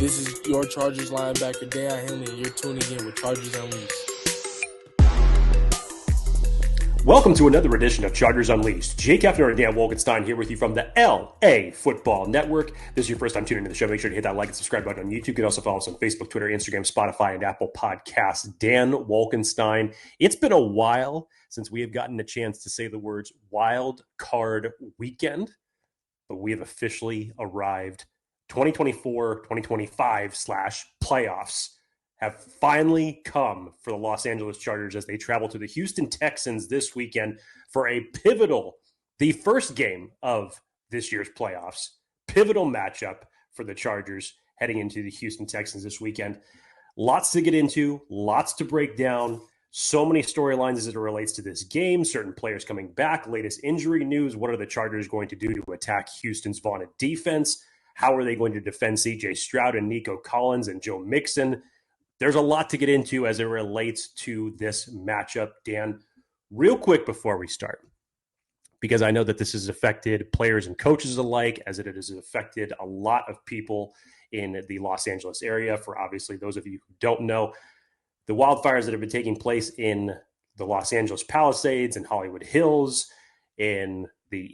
This is your Chargers linebacker, Daiyan Henley, and you're tuning in with Chargers Unleashed. Welcome to another edition of Chargers Unleashed. Jake Hefner and Dan Wolkenstein here with you from the LAFB Network. If this is your first time tuning into the show, make sure to hit that like and subscribe button on YouTube. You can also follow us on Facebook, Twitter, Instagram, Spotify, and Apple Podcasts. Dan Wolkenstein. It's been a while since we have gotten a chance to say the words Wildcard Weekend, but we have officially arrived. 2024-2025/playoffs have finally come for the Los Angeles Chargers as they travel to the Houston Texans this weekend for a pivotal, the first game of this year's playoffs, pivotal matchup for the Chargers heading into the Houston Texans this weekend. Lots to get into, lots to break down, so many storylines as it relates to this game, certain players coming back, latest injury news, what are the Chargers going to do to attack Houston's vaunted defense? How are they going to defend C.J. Stroud and Nico Collins and Joe Mixon? There's a lot to get into as it relates to this matchup. Dan, real quick before we start, because I know that this has affected players and coaches alike, as it has affected a lot of people in the Los Angeles area. For obviously those of you who don't know, the wildfires that have been taking place in the Los Angeles Palisades and Hollywood Hills, in the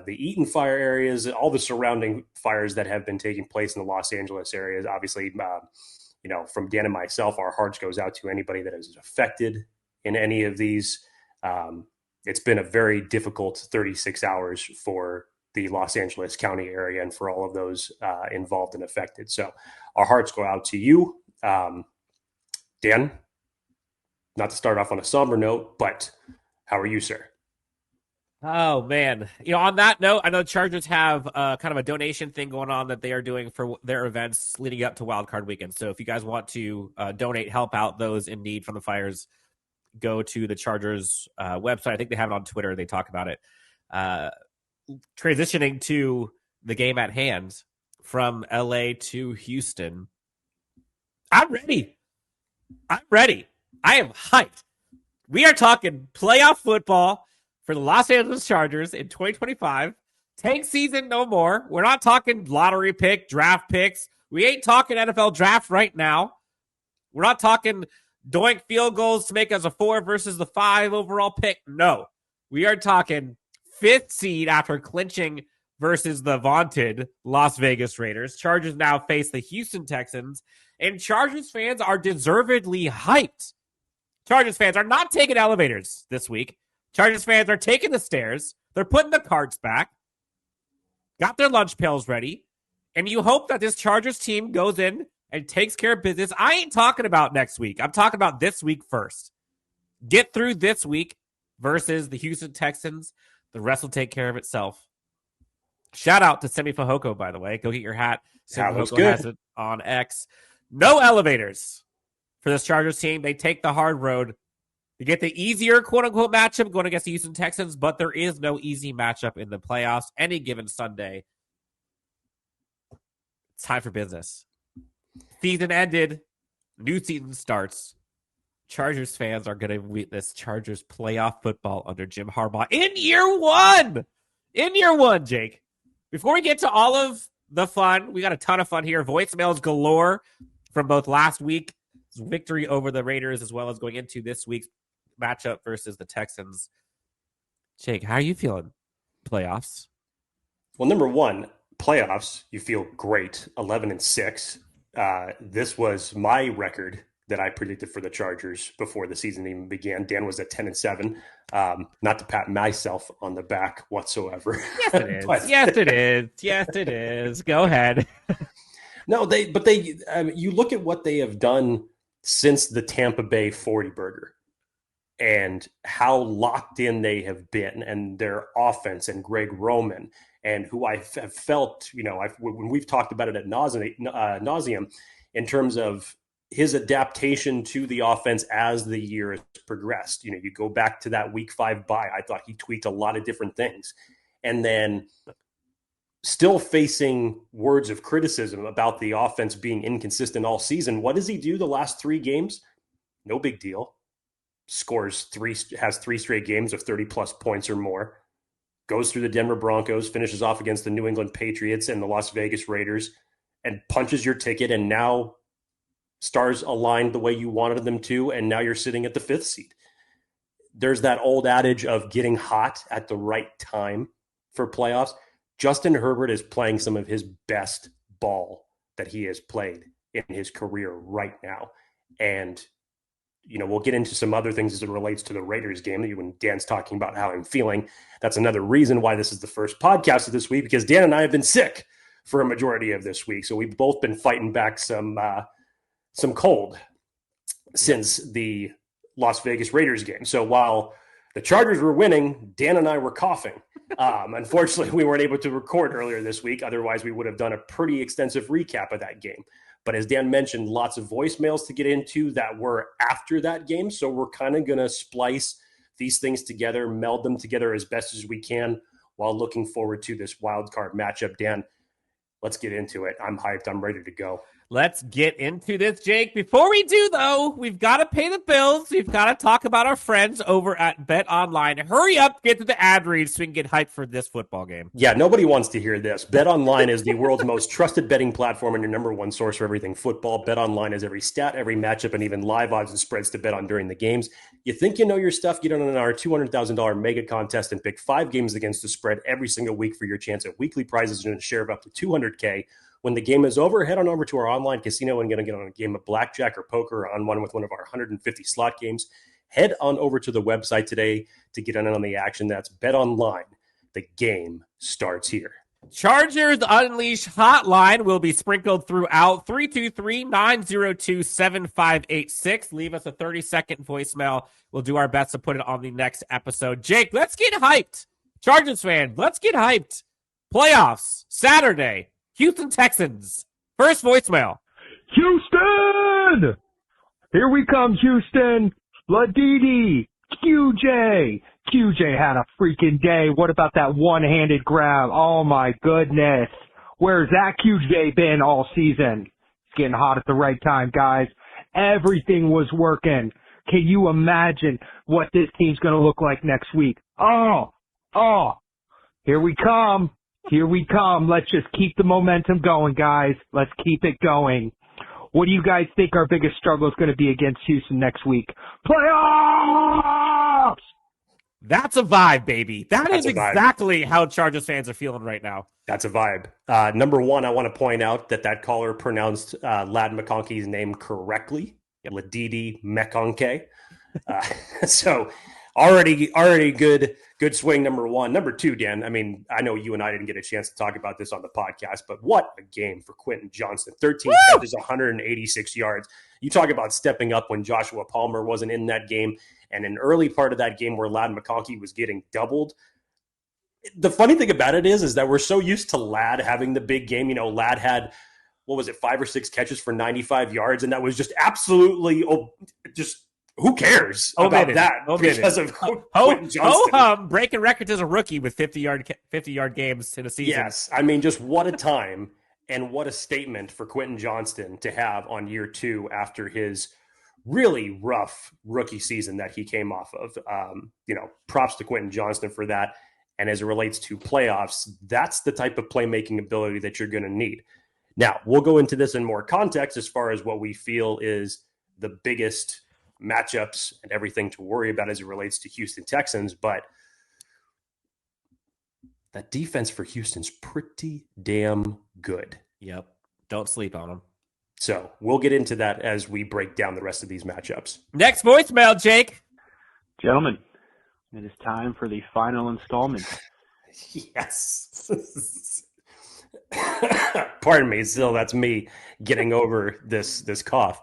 Eaton fire areas, all the surrounding fires that have been taking place in the Los Angeles areas. Obviously, from Dan and myself, our hearts goes out to anybody that is affected in any of these. It's been a very difficult 36 hours for the Los Angeles County area and for all of those involved and affected. So our hearts go out to you. Dan, not to start off on a somber note, but how are you, sir? Oh, man. On that note, I know the Chargers have kind of a donation thing going on that they are doing for their events leading up to Wildcard Weekend. So if you guys want to donate, help out those in need from the fires, go to the Chargers website. I think they have it on Twitter. They talk about it. Transitioning to the game at hand from LA to Houston. I'm ready. I am hyped. We are talking playoff football for the Los Angeles Chargers in 2025. Tank season no more. We're not talking lottery pick, draft picks. We ain't talking NFL draft right now. We're not talking doink field goals to make us a 4 versus the 5 overall pick. No. We are talking 5th seed after clinching versus the vaunted Las Vegas Raiders. Chargers now face the Houston Texans, and Chargers fans are deservedly hyped. Chargers fans are not taking elevators this week. Chargers fans are taking the stairs. They're putting the carts back, got their lunch pails ready, and you hope that this Chargers team goes in and takes care of business. I ain't talking about next week. I'm talking about this week first. Get through this week versus the Houston Texans. The rest will take care of itself. Shout out to Semi Fajoko, by the way. Go get your hat. Semi Fajoko has it on X. No elevators for this Chargers team. They take the hard road. You get the easier quote-unquote matchup going against the Houston Texans, but there is no easy matchup in the playoffs any given Sunday. It's time for business. Season ended. New season starts. Chargers fans are going to witness Chargers playoff football under Jim Harbaugh in year one. In year one, Jake. Before we get to all of the fun, we got a ton of fun here. Voicemails galore from both last week's victory over the Raiders as well as going into this week's matchup versus the Texans. Jake, how are you feeling? Playoffs? Well, number one, playoffs, you feel great. 11-6. This was my record that I predicted for the Chargers before the season even began. Dan was at 10-7. Not to pat myself on the back whatsoever. Yes, it is. Yes, it is. Yes, it is. Go ahead. No, you look at what they have done since the Tampa Bay 40 burger and how locked in they have been, and their offense and Greg Roman, and who I have felt, when we've talked about it at nauseum in terms of his adaptation to the offense as the year has progressed. You go back to that week 5 bye. I thought he tweaked a lot of different things. And then still facing words of criticism about the offense being inconsistent all season. What does he do the last 3 games? No big deal. Has 3 straight games of 30-plus points or more. Goes through the Denver Broncos, finishes off against the New England Patriots and the Las Vegas Raiders, and punches your ticket, and now stars aligned the way you wanted them to, and now you're sitting at the 5th seed. There's that old adage of getting hot at the right time for playoffs. Justin Herbert is playing some of his best ball that he has played in his career right now. And, we'll get into some other things as it relates to the Raiders game when Dan's talking about how I'm feeling. That's another reason why this is the first podcast of this week, because Dan and I have been sick for a majority of this week. So we've both been fighting back some cold since the Las Vegas Raiders game. So while the Chargers were winning, Dan and I were coughing. Unfortunately, we weren't able to record earlier this week. Otherwise, we would have done a pretty extensive recap of that game. But as Dan mentioned, lots of voicemails to get into that were after that game. So we're kind of going to splice these things together, meld them together as best as we can while looking forward to this wild card matchup. Dan, let's get into it. I'm hyped. I'm ready to go. Let's get into this, Jake. Before we do, though, we've got to pay the bills. We've got to talk about our friends over at Bet Online. Hurry up, get to the ad read so we can get hyped for this football game. Yeah, nobody wants to hear this. Bet Online is the world's most trusted betting platform and your number one source for everything football. Bet Online has every stat, every matchup, and even live odds and spreads to bet on during the games. You think you know your stuff? Get on our $200,000 mega contest and pick 5 games against the spread every single week for your chance at weekly prizes and a share of up to $200K. When the game is over, head on over to our online casino and get on a game of blackjack or poker or on one with one of our 150 slot games. Head on over to the website today to get in on the action. That's Bet Online. The game starts here. Chargers Unleash hotline will be sprinkled throughout 323-902-7586. Leave us a 30-second voicemail. We'll do our best to put it on the next episode. Jake, let's get hyped. Chargers fan, let's get hyped. Playoffs, Saturday. Houston Texans. First voicemail. Houston! Here we come, Houston. Ladidi. QJ. QJ had a freaking day. What about that one-handed grab? Oh, my goodness. Where's that QJ been all season? It's getting hot at the right time, guys. Everything was working. Can you imagine what this team's going to look like next week? Oh, here we come. Here we come. Let's just keep the momentum going, guys. Let's keep it going. What do you guys think our biggest struggle is going to be against Houston next week? Playoffs! That's a vibe, baby. That's exactly how Chargers fans are feeling right now. That's a vibe. Number one, I want to point out that caller pronounced Ladd McConkey's name correctly. Yep. Ladidi McConkey. So already good swing, number one. Number two, Dan, I mean, I know you and I didn't get a chance to talk about this on the podcast, but what a game for Quentin Johnston. 13 catches, 186 yards. You talk about stepping up when Joshua Palmer wasn't in that game, and an early part of that game where Ladd McConkey was getting doubled. The funny thing about it is that we're so used to Ladd having the big game. Ladd had, 5 or 6 catches for 95 yards, and that was just absolutely just who cares about that because of Quentin Johnston. Breaking records as a rookie with 50-yard games in a season. Yes, I mean, just what a time and what a statement for Quentin Johnston to have on year 2 after his really rough rookie season that he came off of. Props to Quentin Johnston for that. And as it relates to playoffs, that's the type of playmaking ability that you're going to need. Now, we'll go into this in more context as far as what we feel is the biggest matchups and everything to worry about as it relates to Houston Texans, but that defense for Houston's pretty damn good. Yep. Don't sleep on them. So we'll get into that as we break down the rest of these matchups. Next voicemail, Jake. Gentlemen, it is time for the final installment. Yes. Pardon me. Still, that's me getting over this cough.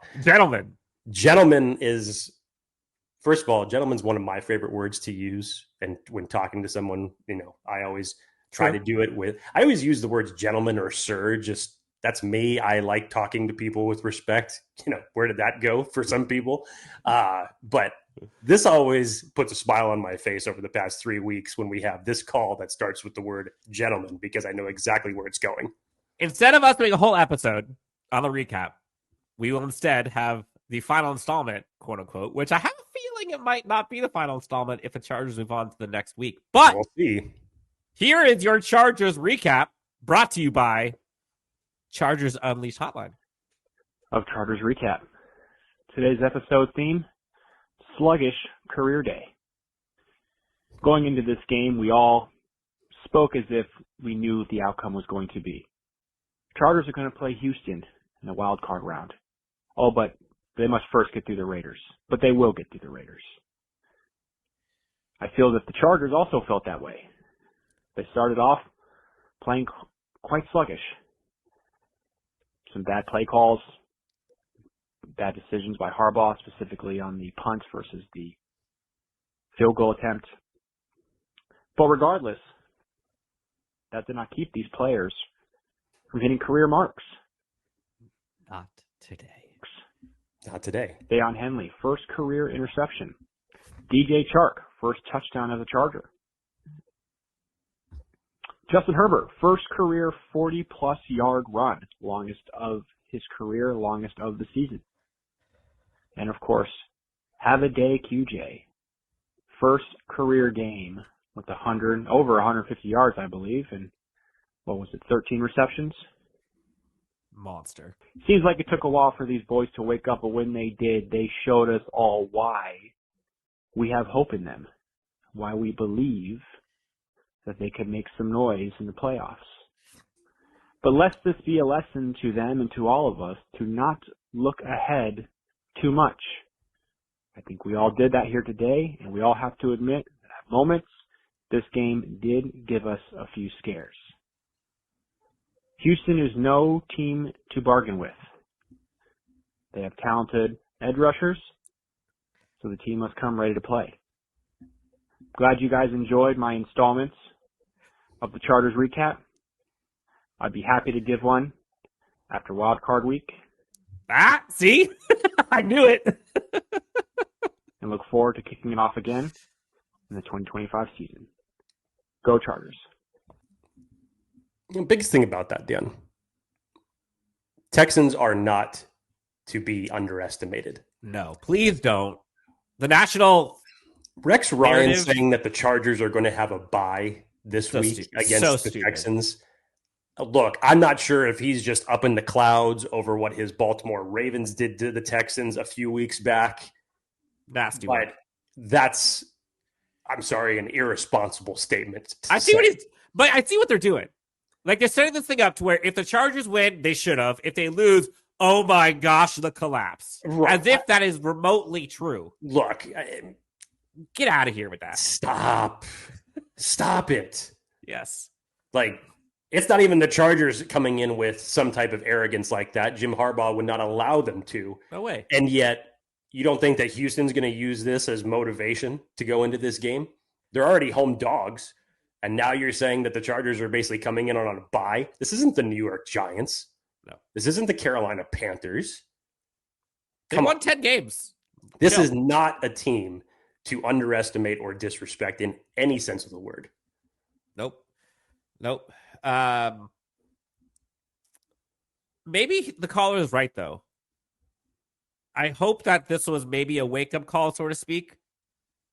Gentleman is, first of all, gentleman's one of my favorite words to use. And when talking to someone, I always try to do it with, I always use the words gentleman or sir. Just that's me. I like talking to people with respect. Where did that go for some people? But this always puts a smile on my face over the past 3 weeks when we have this call that starts with the word gentleman, because I know exactly where it's going. Instead of us doing a whole episode on the recap, we will instead have the final installment, quote unquote, which I have a feeling it might not be the final installment if the Chargers move on to the next week. But we'll see. Here is your Chargers recap, brought to you by Chargers Unleashed hotline of Chargers Recap. Today's episode theme, sluggish career day. Going into this game, we all spoke as if we knew what the outcome was going to be. Chargers are going to play Houston in the wild card round. Oh, but they must first get through the Raiders. But they will get through the Raiders. I feel that the Chargers also felt that way. They started off playing quite sluggish. Some bad play calls, bad decisions by Harbaugh, specifically on the punt versus the field goal attempt. But regardless, that did not keep these players from hitting career marks. Not today. Not today. Daiyan Henley, first career interception. DJ Chark, first touchdown as a Charger. Justin Herbert, first career 40-plus yard run, longest of his career, longest of the season. And of course, have a day QJ, first career game with over 150 yards, I believe, and what was it, 13 receptions? Monster. Seems like it took a while for these boys to wake up, but when they did, they showed us all why we have hope in them, why we believe that they could make some noise in the playoffs. But lest this be a lesson to them and to all of us to not look ahead too much. I think we all did that here today, and we all have to admit that at moments, this game did give us a few scares. Houston is no team to bargain with. They have talented edge rushers, so the team must come ready to play. Glad you guys enjoyed my installments of the Chargers Recap. I'd be happy to give one after Wildcard Week. See? I knew it. And look forward to kicking it off again in the 2025 season. Go Chargers. The biggest thing about that, Dan, Texans are not to be underestimated. No, please don't. The national Rex Ryan narrative, saying that the Chargers are going to have a bye this week against the Texans. Look, I'm not sure if he's just up in the clouds over what his Baltimore Ravens did to the Texans a few weeks back. Nasty But one. that's, I'm sorry, an irresponsible statement. I see what they're doing. Like, they're setting this thing up to where if the Chargers win, they should have. If they lose, oh my gosh, the collapse. Right. As if that is remotely true. Look, Get out of here with that. Stop it. Yes. Like, it's not even the Chargers coming in with some type of arrogance like that. Jim Harbaugh would not allow them to. No way. And yet, you don't think that Houston's going to use this as motivation to go into this game? They're already home dogs. And now you're saying that the Chargers are basically coming in on a bye. This isn't the New York Giants. No. This isn't the Carolina Panthers. They won 10 games. This is not a team to underestimate or disrespect in any sense of the word. Nope. Maybe the caller is right, though. I hope that this was maybe a wake-up call, so to speak.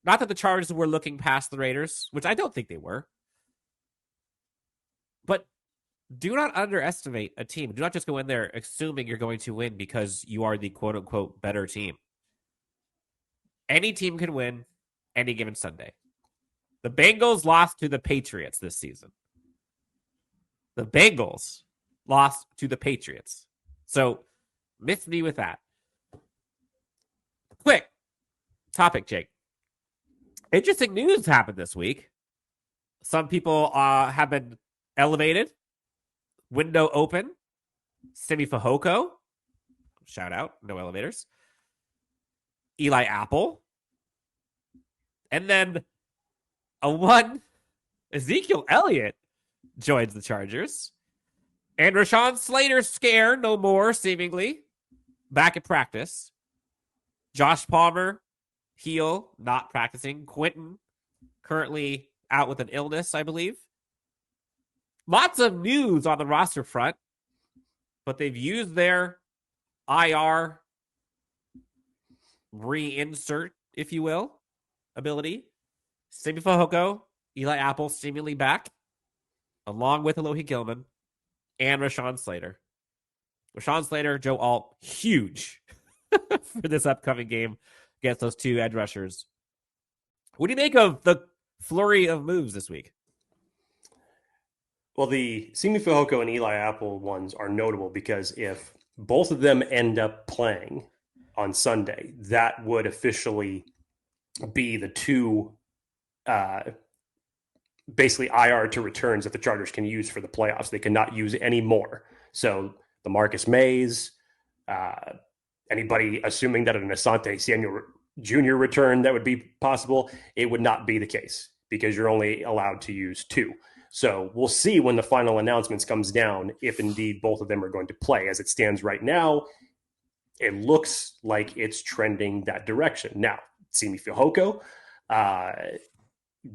Not that the Chargers were looking past the Raiders, which I don't think they were. But do not underestimate a team. Do not just go in there assuming you're going to win because you are the quote-unquote better team. Any team can win any given Sunday. The Bengals lost to the Patriots this season. The Bengals lost to the Patriots. So, miss me with that. Quick topic, Jake. Interesting news happened this week. Some people have been elevated. Window open. Simi Fehoko. Shout out. No elevators. Eli Apple. And then Ezekiel Elliott joins the Chargers. And Rashawn Slater scare no more, seemingly. Back at practice. Josh Palmer, heel, not practicing. Quentin, currently out with an illness, I believe. Lots of news on the roster front, but they've used their IR reinsert, if you will, ability. Simi Fehoko, Eli Apple seemingly back, along with Alohi Gilman and Rashawn Slater. Rashawn Slater, Joe Alt, huge for this upcoming game against those two edge rushers. What do you make of the flurry of moves this week? Well, the Simi Fehoko and Eli Apple ones are notable because if both of them end up playing on Sunday, that would officially be the two basically IR to returns that the Chargers can use for the playoffs. They cannot use any more. So the Marcus Mays, anybody assuming that an Asante Samuel Jr. return that would be possible, it would not be the case because you're only allowed to use two. So we'll see when the final announcements comes down if indeed both of them are going to play. As it stands right now, it looks like it's trending that direction. Now, Simi Fehoko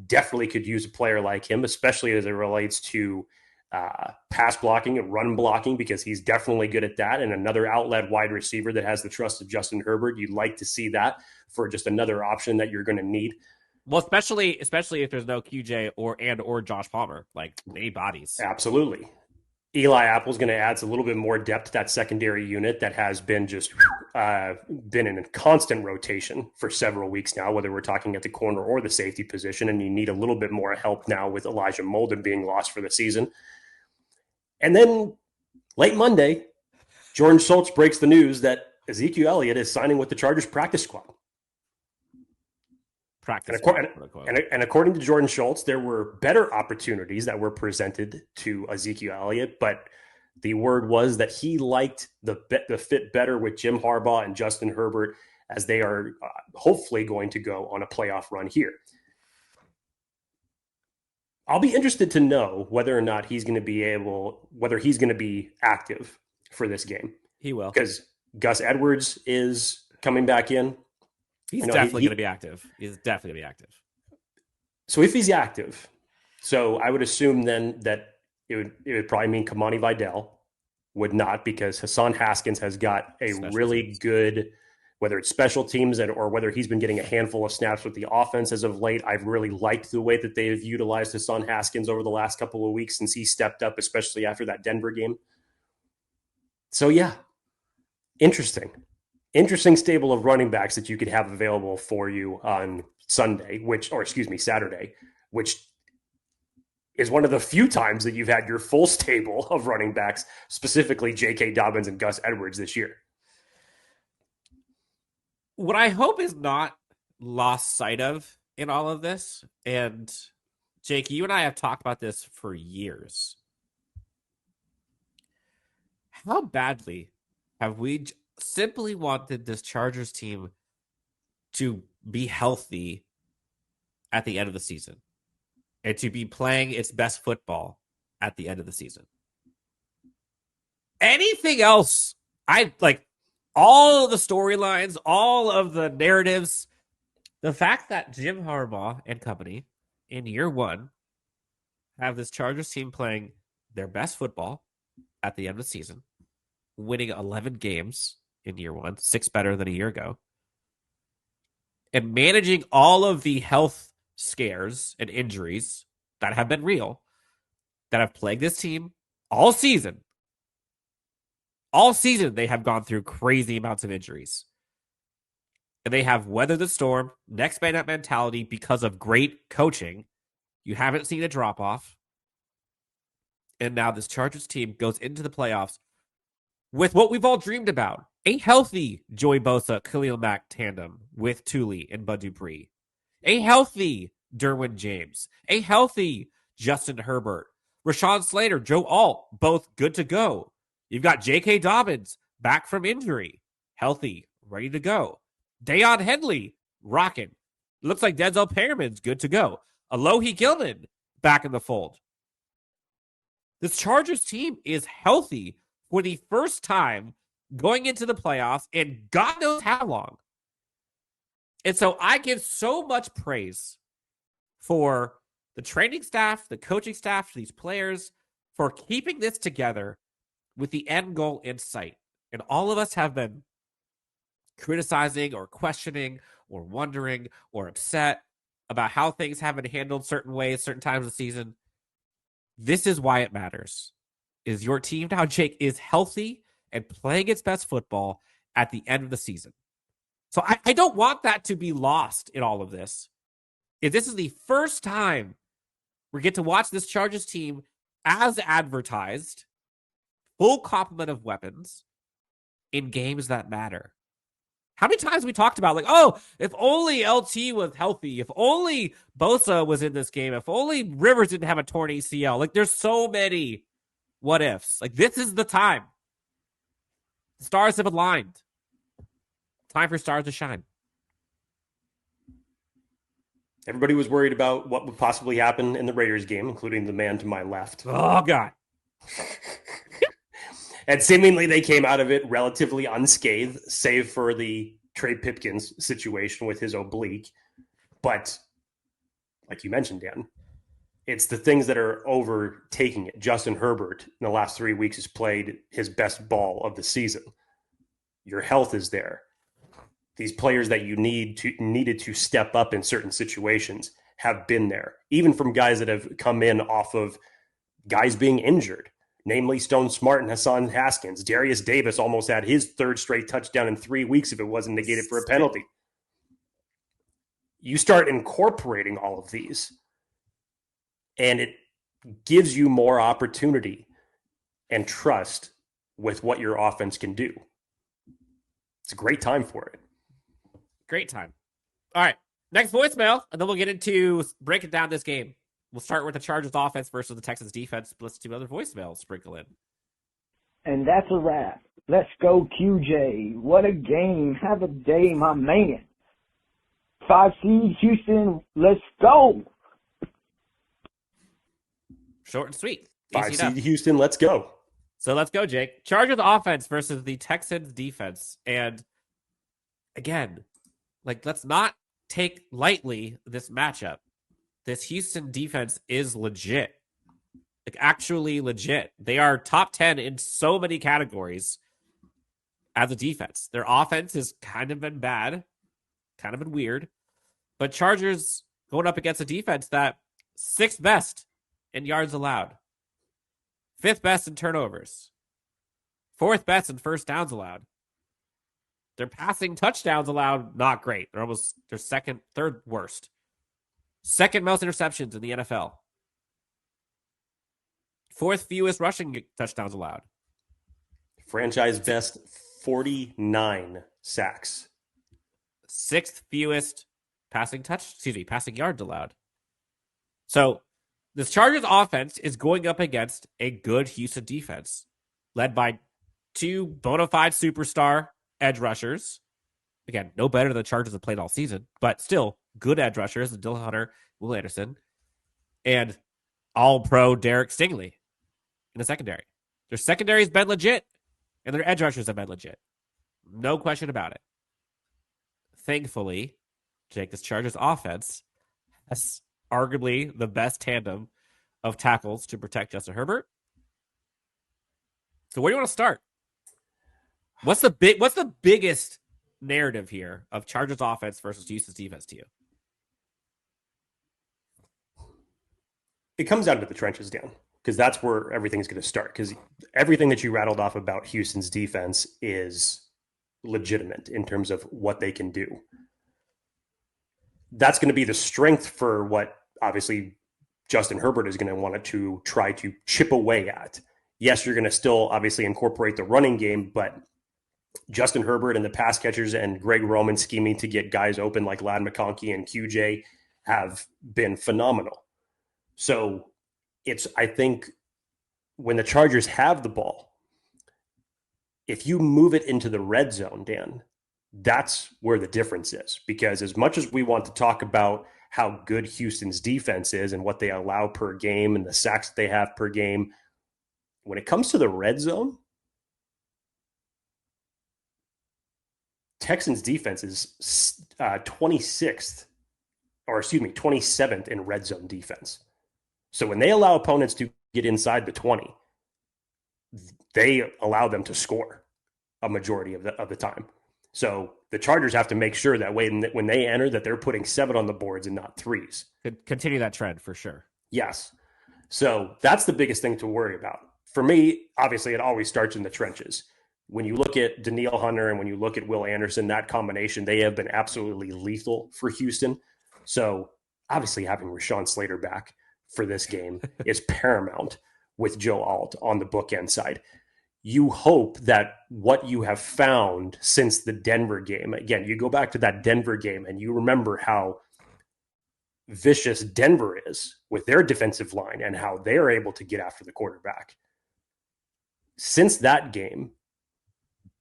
definitely could use a player like him, especially as it relates to pass blocking and run blocking, because he's definitely good at that. And another outlet wide receiver that has the trust of Justin Herbert, you'd like to see that for just another option that you're going to need. Well, especially if there's no QJ or Josh Palmer, like they need bodies. Absolutely. Eli Apple's going to add a little bit more depth to that secondary unit that has been just been in a constant rotation for several weeks now, whether we're talking at the corner or the safety position, and you need a little bit more help now with Elijah Molden being lost for the season. And then late Monday, Jordan Schultz breaks the news that Ezekiel Elliott is signing with the Chargers practice squad. And according to Jordan Schultz, there were better opportunities that were presented to Ezekiel Elliott, but the word was that he liked the fit better with Jim Harbaugh and Justin Herbert, as they are hopefully going to go on a playoff run here. I'll be interested to know whether or not he's going to be active for this game. He will, because Gus Edwards is coming back in. He's definitely going to be active. He's definitely going to be active. So if he's active, so I would assume then that it would probably mean Kimani Vidal would not, because Hassan Haskins has got a really good, whether it's special teams or whether he's been getting a handful of snaps with the offense as of late. I've really liked the way that they've utilized Hassan Haskins over the last couple of weeks since he stepped up, especially after that Denver game. So yeah, interesting stable of running backs that you could have available for you on Saturday, which is one of the few times that you've had your full stable of running backs, specifically J.K. Dobbins and Gus Edwards this year. What I hope is not lost sight of in all of this, and Jake, you and I have talked about this for years. How badly have we simply wanted this Chargers team to be healthy at the end of the season and to be playing its best football at the end of the season? Anything else, I like all of the storylines, all of the narratives, the fact that Jim Harbaugh and company in year one have this Chargers team playing their best football at the end of the season, winning 11 games in year one, 6 better than a year ago, and managing all of the health scares and injuries that have been real, that have plagued this team all season. All season, they have gone through crazy amounts of injuries. And they have weathered the storm, next man up mentality because of great coaching. You haven't seen a drop-off. And now this Chargers team goes into the playoffs with what we've all dreamed about. A healthy Joey Bosa, Khalil Mack tandem with Tuli and Bud Dupree. A healthy Derwin James. A healthy Justin Herbert. Rashawn Slater, Joe Alt, both good to go. You've got J.K. Dobbins back from injury. Healthy, ready to go. Daiyan Henley, rocking. Looks like Denzel Perriman's good to go. Alohi Gilman back in the fold. This Chargers team is healthy for the first time going into the playoffs in God knows how long. And so I give so much praise for the training staff, the coaching staff, these players, for keeping this together with the end goal in sight. And all of us have been criticizing or questioning or wondering or upset about how things have been handled certain ways, certain times of the season. This is why it matters. Is your team now, Jake, is healthy and playing its best football at the end of the season. So I don't want that to be lost in all of this. If this is the first time we get to watch this Chargers team as advertised, full complement of weapons in games that matter. How many times we talked about, like, oh, if only LT was healthy, if only Bosa was in this game, if only Rivers didn't have a torn ACL. Like, there's so many what ifs. Like, this is the time. The stars have aligned. Time for stars to shine. Everybody was worried about what would possibly happen in the Raiders game, including the man to my left. Oh, God. And seemingly they came out of it relatively unscathed, save for the Trey Pipkins situation with his oblique. But like you mentioned, Dan, it's the things that are overtaking it. Justin Herbert in the last 3 weeks has played his best ball of the season. Your health is there. These players that you needed to step up in certain situations have been there, even from guys that have come in off of guys being injured, namely Stone Smart and Hassan Haskins. Darius Davis almost had his third straight touchdown in 3 weeks if it wasn't negated for a penalty. You start incorporating all of these, and it gives you more opportunity and trust with what your offense can do. It's a great time for it. Great time. All right. Next voicemail, and then we'll get into breaking down this game. We'll start with the Chargers offense versus the Texans defense. Let's do other voicemails sprinkle in. And that's a wrap. Let's go, QJ. What a game. Have a day, my man. 5 seed Houston, let's go. Short and sweet. 5 seed Houston, let's go. So let's go, Jake. Chargers offense versus the Texans defense. And again, like, let's not take lightly this matchup. This Houston defense is legit. Like, actually legit. They are top 10 in so many categories as a defense. Their offense has kind of been bad, kind of been weird. But Chargers going up against a defense that 6th best in yards allowed, 5th best in turnovers, 4th best in first downs allowed. Their passing touchdowns allowed, not great. They're second, third worst. Second most interceptions in the NFL. 4th fewest rushing touchdowns allowed. Franchise best 49 sacks. 6th fewest passing yards allowed. So this Chargers offense is going up against a good Houston defense, led by 2 bona fide superstar edge rushers. Again, no better than the Chargers have played all season, but still good edge rushers, Dylan Hunter, Will Anderson, and all-pro Derek Stingley in the secondary. Their secondary has been legit, and their edge rushers have been legit. No question about it. Thankfully, Jake, this Chargers offense has arguably the best tandem of tackles to protect Justin Herbert. So where do you want to start? What's the biggest narrative here of Chargers offense versus Houston's defense to you? It comes down to the trenches, Dan, because that's where everything's going to start. Because everything that you rattled off about Houston's defense is legitimate in terms of what they can do. That's going to be the strength for what obviously Justin Herbert is going to want to try to chip away at. Yes, you're going to still obviously incorporate the running game, but Justin Herbert and the pass catchers and Greg Roman scheming to get guys open like Ladd McConkey and QJ have been phenomenal. So I think when the Chargers have the ball, if you move it into the red zone, Dan, that's where the difference is. Because as much as we want to talk about how good Houston's defense is and what they allow per game and the sacks that they have per game, when it comes to the red zone, Texans defense is 27th in red zone defense. So when they allow opponents to get inside the 20, they allow them to score a majority of the time. So the Chargers have to make sure that when they enter that they're putting 7 on the boards and not 3s. Continue that trend for sure. Yes. So that's the biggest thing to worry about. For me, obviously, it always starts in the trenches. when you look at Danielle Hunter and when you look at Will Anderson, that combination, they have been absolutely lethal for Houston. So obviously having Rashawn Slater back for this game is paramount with Joe Alt on the bookend side. You hope that what you have found since the Denver game, again, you go back to that Denver game and you remember how vicious Denver is with their defensive line and how they're able to get after the quarterback. Since that game,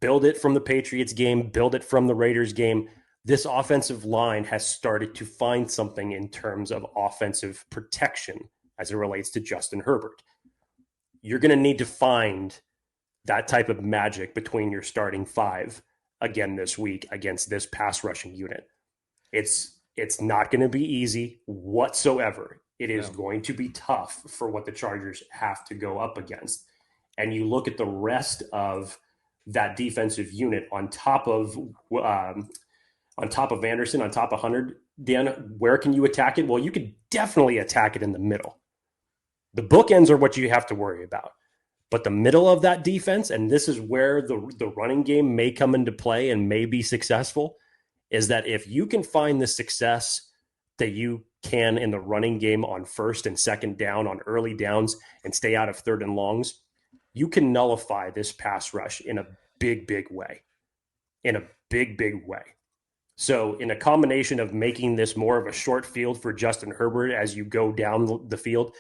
build it from the Patriots game, build it from the Raiders game, this offensive line has started to find something in terms of offensive protection as it relates to Justin Herbert. You're going to need to find that type of magic between your starting five again this week against this pass rushing unit. It's not going to be easy whatsoever. It is going to be tough for what the Chargers have to go up against. And you look at the rest of that defensive unit on top of Anderson, on top of Hunter, Dan, where can you attack it? Well, you could definitely attack it in the middle. The bookends are what you have to worry about. But the middle of that defense, and this is where the running game may come into play and may be successful, is that if you can find the success that you can in the running game on first and second down, on early downs, and stay out of third and longs, you can nullify this pass rush in a big, big way. In a big, big way. So in a combination of making this more of a short field for Justin Herbert as you go down the field,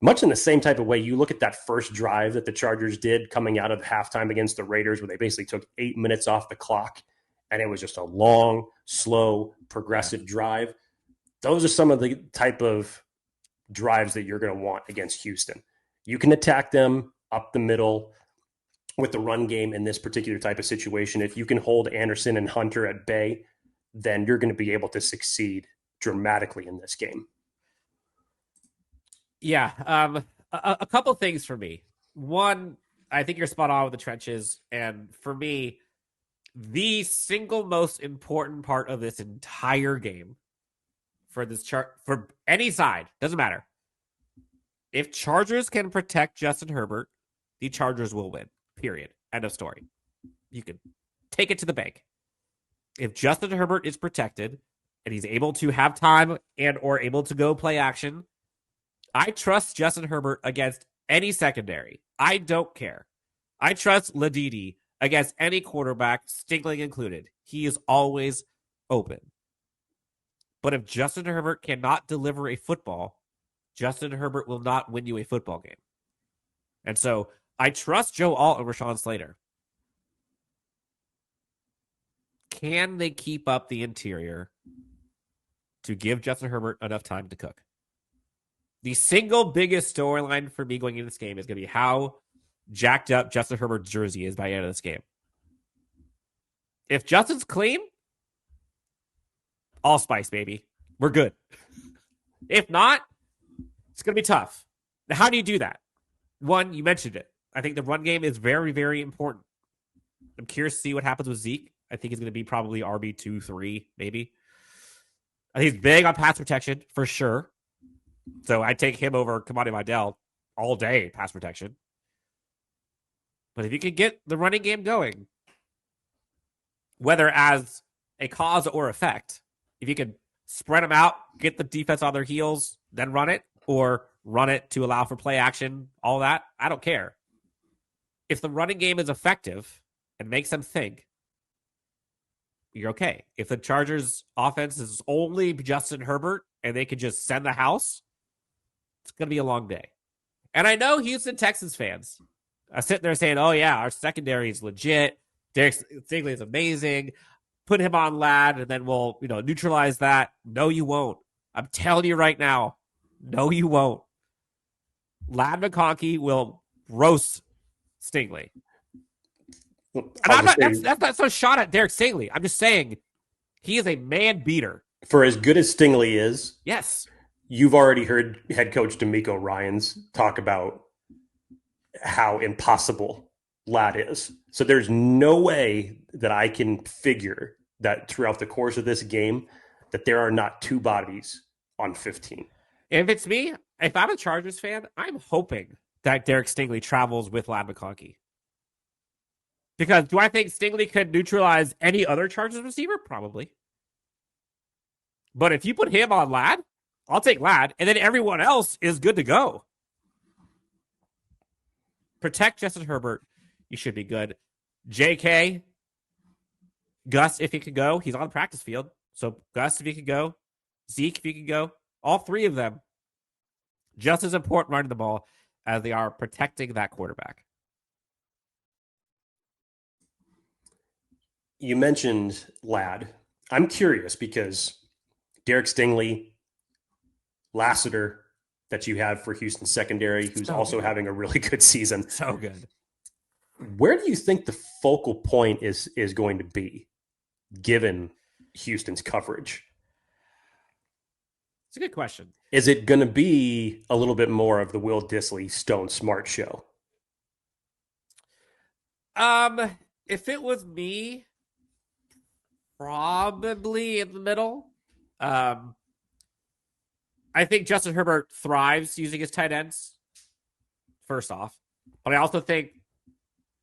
much in the same type of way, you look at that first drive that the Chargers did coming out of halftime against the Raiders, where they basically took 8 minutes off the clock, and it was just a long, slow, progressive drive. Those are some of the type of drives that you're going to want against Houston. You can attack them up the middle with the run game in this particular type of situation. If you can hold Anderson and Hunter at bay, then you're going to be able to succeed dramatically in this game. Yeah. A couple things for me. One, I think you're spot on with the trenches. And for me, the single most important part of this entire game for this chart, for any side, doesn't matter. If Chargers can protect Justin Herbert, the Chargers will win. Period. End of story. You can take it to the bank. If Justin Herbert is protected and he's able to have time and or able to go play action, I trust Justin Herbert against any secondary. I don't care. I trust Ladidi against any quarterback, Stingley included. He is always open. But if Justin Herbert cannot deliver a football, Justin Herbert will not win you a football game. And so I trust Joe Alt and Rashawn Slater. Can they keep up the interior to give Justin Herbert enough time to cook? The single biggest storyline for me going into this game is going to be how jacked up Justin Herbert's jersey is by the end of this game. If Justin's clean, allspice, baby. We're good. If not, it's going to be tough. Now, how do you do that? One, you mentioned it. I think the run game is very, very important. I'm curious to see what happens with Zeke. I think he's going to be probably RB2, 3, maybe. I think he's big on pass protection, for sure. So I take him over Kimani Vidal all day, pass protection. But if you can get the running game going, whether as a cause or effect, if you can spread them out, get the defense on their heels, then run it, or run it to allow for play action, all that, I don't care. If the running game is effective and makes them think, you're okay. If the Chargers offense is only Justin Herbert and they can just send the house, it's going to be a long day. And I know Houston Texans fans are sitting there saying, oh yeah, our secondary is legit. Derek Stingley is amazing. Put him on Ladd and then we'll, neutralize that. No, you won't. I'm telling you right now. No, you won't. Ladd McConkey will roast Stingley. And that's not some shot at Derek Stingley. I'm just saying he is a man beater. For as good as Stingley is, yes, you've already heard head coach DeMeco Ryans talk about how impossible Ladd is. So there's no way that I can figure that throughout the course of this game that there are not two bodies on 15. If it's me, if I'm a Chargers fan, I'm hoping that Derek Stingley travels with Ladd McConkey. Because do I think Stingley could neutralize any other Chargers receiver? Probably. But if you put him on Ladd, I'll take Ladd, and then everyone else is good to go. Protect Justin Herbert. You should be good. JK, Gus, if he could go, he's on the practice field. So Gus, if he could go, Zeke, if he could go, all three of them, just as important running the ball as they are protecting that quarterback. You mentioned Ladd. I'm curious because Derek Stingley, Lassiter that you have for Houston secondary, who's also having a really good season. So good. Where do you think the focal point is going to be, given Houston's coverage? It's a good question. Is it going to be a little bit more of the Will Dissly Stone Smart show? If it was me, probably in the middle. I think Justin Herbert thrives using his tight ends, first off. But I also think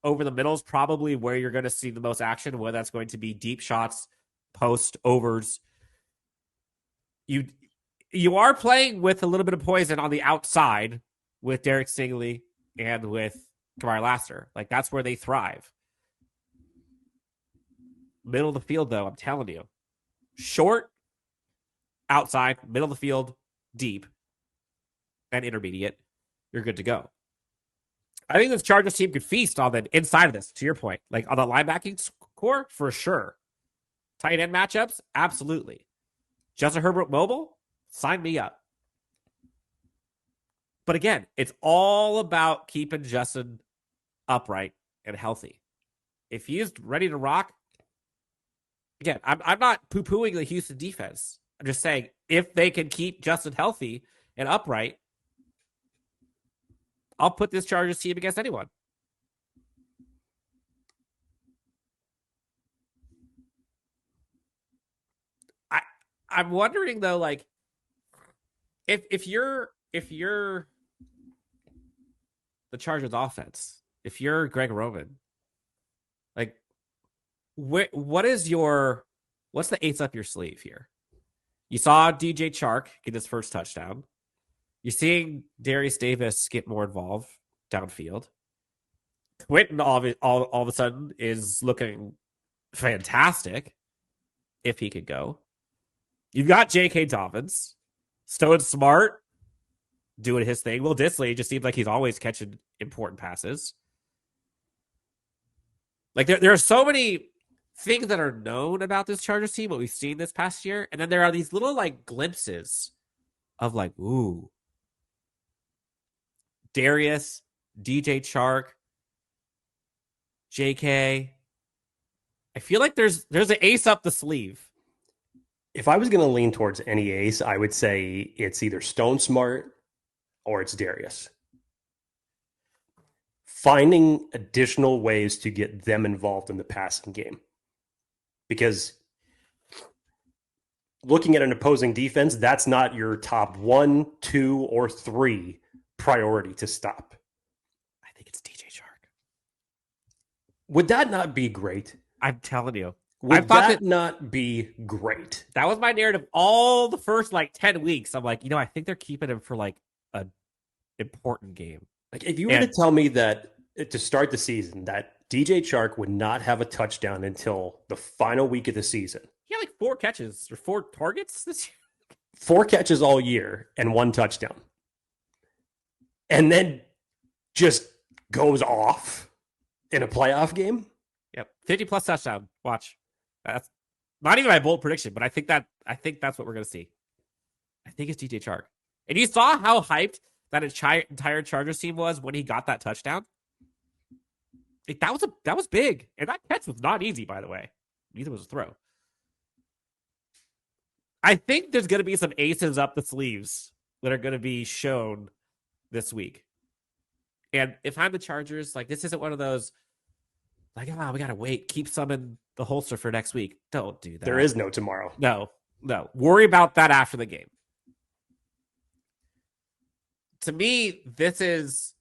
over the middle is probably where you're going to see the most action, whether that's going to be deep shots, post, overs. You are playing with a little bit of poison on the outside with Derek Stingley and with Kamari Lassiter. Like, that's where they thrive. Middle of the field, though, I'm telling you. Short, outside, middle of the field, deep, and intermediate. You're good to go. I think this Chargers team could feast on the inside of this, to your point. Like, on the linebacking core, for sure. Tight end matchups, absolutely. Justin Herbert mobile, sign me up. But again, it's all about keeping Justin upright and healthy. If he's ready to rock, again, I'm not poo-pooing the Houston defense. I'm just saying, if they can keep Justin healthy and upright, I'll put this Chargers team against anyone. I'm wondering though, like, if you're the Chargers offense, if you're Greg Roman, like, what's the ace up your sleeve here? You saw DJ Chark get his first touchdown. You're seeing Darius Davis get more involved downfield. Quentin all of a sudden is looking fantastic if he could go. You've got J.K. Dobbins, Stone Smart doing his thing. Will Dissly just seems like he's always catching important passes. Like, there are so many things that are known about this Chargers team, what we've seen this past year, and then there are these little, like, glimpses of, like, ooh, Darius, DJ Chark, JK. I feel like there's an ace up the sleeve. If I was going to lean towards any ace, I would say it's either Stone Smart or it's Darius. Finding additional ways to get them involved in the passing game. Because looking at an opposing defense, that's not your top 1, 2, or 3 priority to stop. I think it's DJ Chark. Would that not be great? I'm telling you. Would that not be great? That was my narrative all the first, like, 10 weeks. I'm like, I think they're keeping him for, like, an important game. Like, if you were to tell me that to start the season that DJ Chark would not have a touchdown until the final week of the season. He had like 4 catches or 4 targets this year. 4 catches all year and 1 touchdown. And then just goes off in a playoff game. Yep. 50+ touchdown. Watch. That's not even my bold prediction, but I think that's what we're going to see. I think it's DJ Chark. And you saw how hyped that entire Chargers team was when he got that touchdown. Like, that was big. And that catch was not easy, by the way. Neither was a throw. I think there's going to be some aces up the sleeves that are going to be shown this week. And if I'm the Chargers, like, this isn't one of those, like, we got to wait. Keep some in the holster for next week. Don't do that. There is no tomorrow. No. Worry about that after the game. To me, this is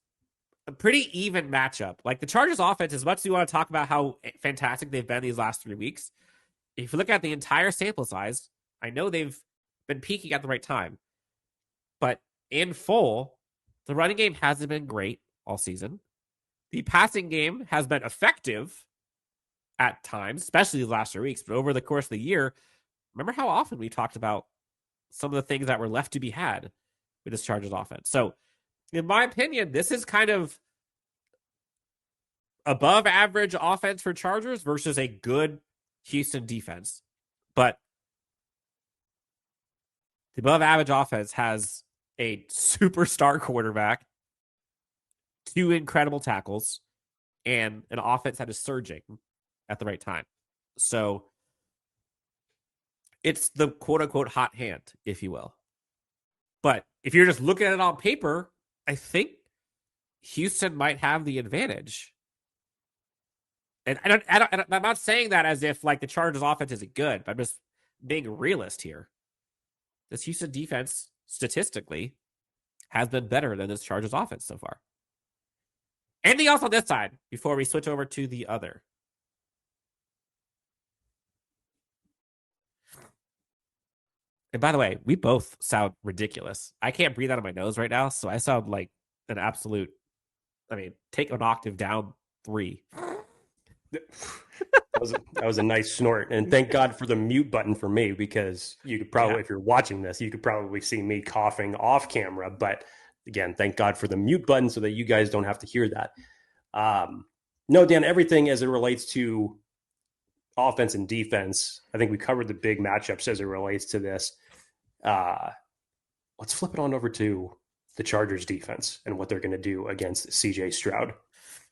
a pretty even matchup. Like the Chargers offense, as much as you want to talk about how fantastic they've been these last 3 weeks, if you look at the entire sample size, I know they've been peaking at the right time. But in full, the running game hasn't been great all season. The passing game has been effective at times, especially the last 3 weeks. But over the course of the year, remember how often we talked about some of the things that were left to be had with this Chargers offense. So, in my opinion, this is kind of above average offense for Chargers versus a good Houston defense. But the above average offense has a superstar quarterback, 2 incredible tackles, and an offense that is surging at the right time. So it's the quote unquote hot hand, if you will. But if you're just looking at it on paper, I think Houston might have the advantage. And I'm not saying that as if like the Chargers offense isn't good, but I'm just being a realist here. This Houston defense, statistically, has been better than this Chargers offense so far. Anything else on this side before we switch over to the other? And by the way, we both sound ridiculous. I can't breathe out of my nose right now, so I sound like an absolute, take an octave down 3. That was a nice snort. And thank God for the mute button for me, because you could probably, if you're watching this, you could probably see me coughing off camera. But again, thank God for the mute button so that you guys don't have to hear that. No, Dan, everything as it relates to offense and defense, I think we covered the big matchups as it relates to this. Let's flip it on over to the Chargers defense and what they're going to do against CJ Stroud.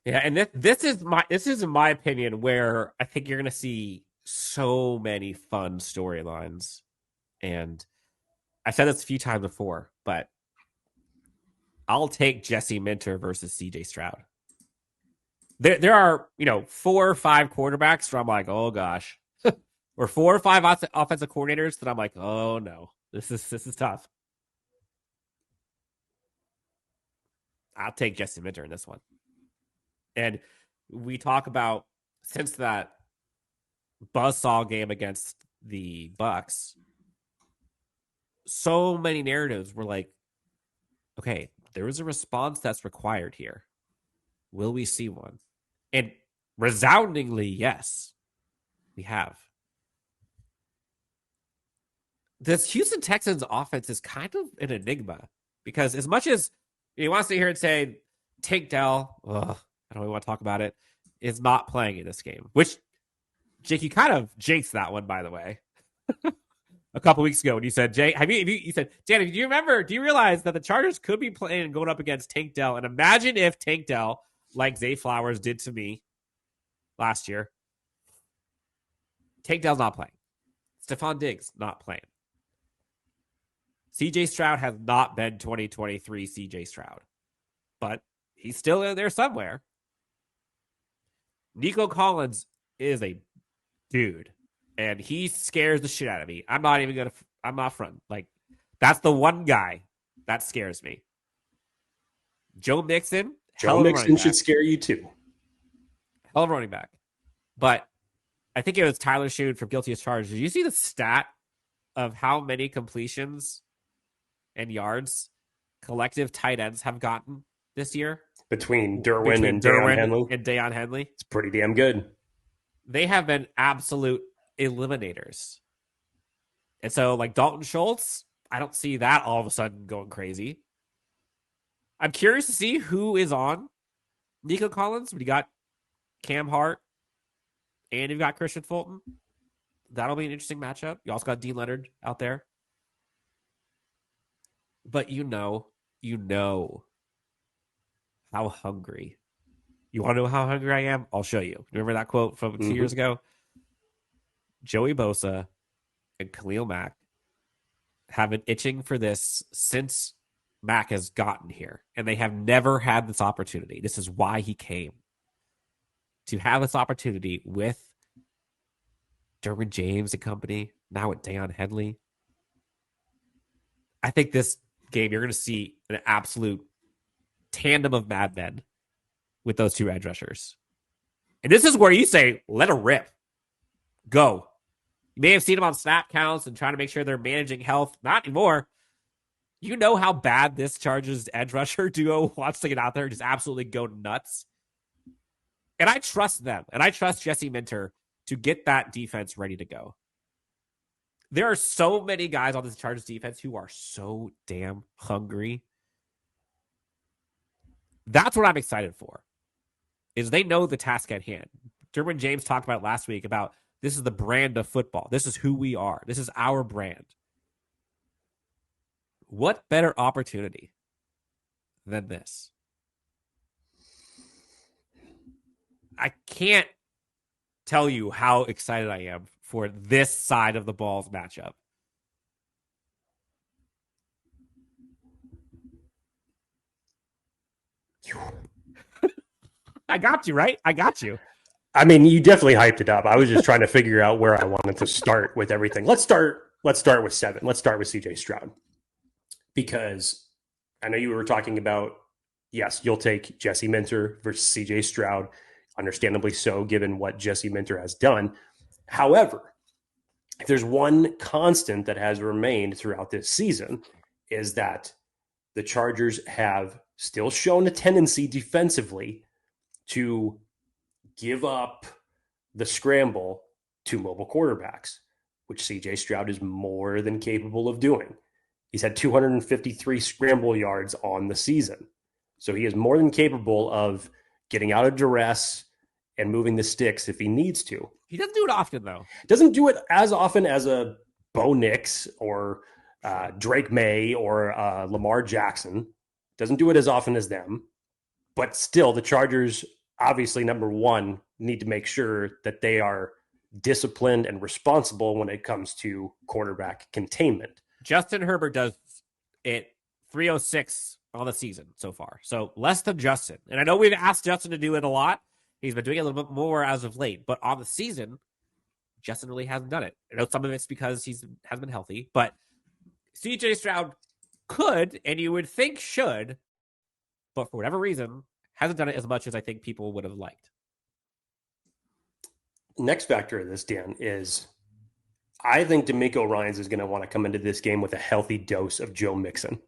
Yeah, and this is in my opinion where I think you're going to see so many fun storylines. And I've said this a few times before, but I'll take Jesse Minter versus CJ Stroud. There are 4 or 5 quarterbacks where I'm like, oh gosh, or 4 or 5 offensive coordinators that I'm like, oh no, this is tough. I'll take Jesse Minter in this one. And we talk about, since that buzzsaw game against the Bucks, so many narratives were like, okay, there is a response that's required here. Will we see one? And resoundingly, yes, we have. This Houston Texans offense is kind of an enigma, because as much as you want to sit here and say Tank Dell, I don't really want to talk about it, is not playing in this game, which, Jake, you kind of jinxed that one, by the way. A couple weeks ago when you said, Jay, you said, Danny, do you realize that the Chargers could be playing and going up against Tank Dell? And imagine if Tank Dell, like Zay Flowers did to me last year. Tank Dell's not playing. Stephon Diggs not playing. CJ Stroud has not been 2023 CJ Stroud, but he's still in there somewhere. Nico Collins is a dude, and he scares the shit out of me. I'm not front. Like, that's the one guy that scares me. Joe Mixon should scare you too. Hell of a running back. But I think it was Tyler Shoon for guilty as charged. Did you see the stat of how many completions and yards collective tight ends have gotten this year? Between Derwin and Daiyan Henley. It's pretty damn good. They have been absolute eliminators. And so, like, Dalton Schultz, I don't see that all of a sudden going crazy. I'm curious to see who is on Nico Collins. We got Cam Hart, and you've got Christian Fulton. That'll be an interesting matchup. You also got Dean Leonard out there. But you know how hungry. You want to know how hungry I am? I'll show you. Remember that quote from 2 years ago? Joey Bosa and Khalil Mack have been itching for this since Mack has gotten here, and they have never had this opportunity. This is why he came. To have this opportunity with Derwin James and company, now with Daiyan Henley. I think this game, you're going to see an absolute tandem of madmen with those two edge rushers. And this is where you say, let her rip. Go. You may have seen them on snap counts and trying to make sure they're managing health. Not anymore. You know how bad this Chargers edge rusher duo wants to get out there and just absolutely go nuts. And I trust them. And I trust Jesse Minter to get that defense ready to go. There are so many guys on this Chargers defense who are so damn hungry. That's what I'm excited for, is they know the task at hand. Derwin James talked about it last week about this is the brand of football. This is who we are. This is our brand. What better opportunity than this? I can't tell you how excited I am for this side of the ball's matchup. I got you, right? I got you. I mean, you definitely hyped it up. I was just trying to figure out where I wanted to start with everything. Let's start with 7. Let's start with CJ Stroud. Because I know you were talking about, yes, you'll take Jesse Minter versus CJ Stroud. Understandably so, given what Jesse Minter has done. However, if there's one constant that has remained throughout this season, is that the Chargers have still shown a tendency defensively to give up the scramble to mobile quarterbacks, which CJ Stroud is more than capable of doing. He's had 253 scramble yards on the season. So he is more than capable of getting out of duress and moving the sticks if he needs to. He doesn't do it often, though. Doesn't do it as often as a Bo Nix or Drake May or Lamar Jackson. Doesn't do it as often as them. But still, the Chargers, obviously, number one, need to make sure that they are disciplined and responsible when it comes to quarterback containment. Justin Herbert does it 306 on the season so far. So less than Justin. And I know we've asked Justin to do it a lot. He's been doing it a little bit more as of late. But on the season, Justin really hasn't done it. I know some of it's because he has been healthy. But CJ Stroud could, and you would think should, but for whatever reason, hasn't done it as much as I think people would have liked. Next factor of this, Dan, is I think DeMeco Ryans is going to want to come into this game with a healthy dose of Joe Mixon.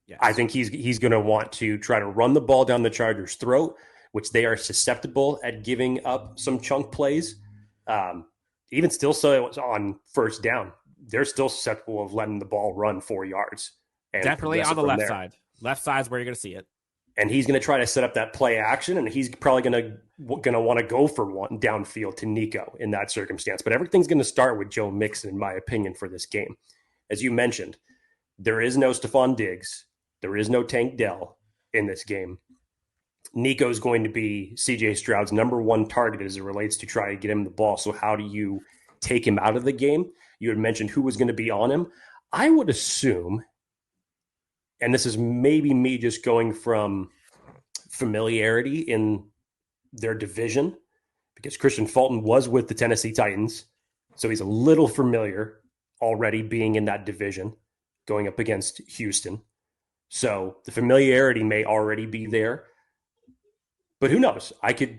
Yes. I think he's going to want to try to run the ball down the Chargers' throat, which they are susceptible at giving up some chunk plays. Even still, so on first down, they're still susceptible of letting the ball run 4 yards. And definitely on the left side. Left side is where you're going to see it. And he's going to try to set up that play action, and he's probably going to want to go for one downfield to Nico in that circumstance. But everything's going to start with Joe Mixon, in my opinion, for this game. As you mentioned, there is no Stephon Diggs. There is no Tank Dell in this game. Nico's going to be C.J. Stroud's number one target as it relates to try to get him the ball. So how do you take him out of the game? You had mentioned who was going to be on him. I would assume, and this is maybe me just going from familiarity in their division, because Christian Fulton was with the Tennessee Titans, so he's a little familiar already being in that division, going up against Houston. So the familiarity may already be there. But who knows?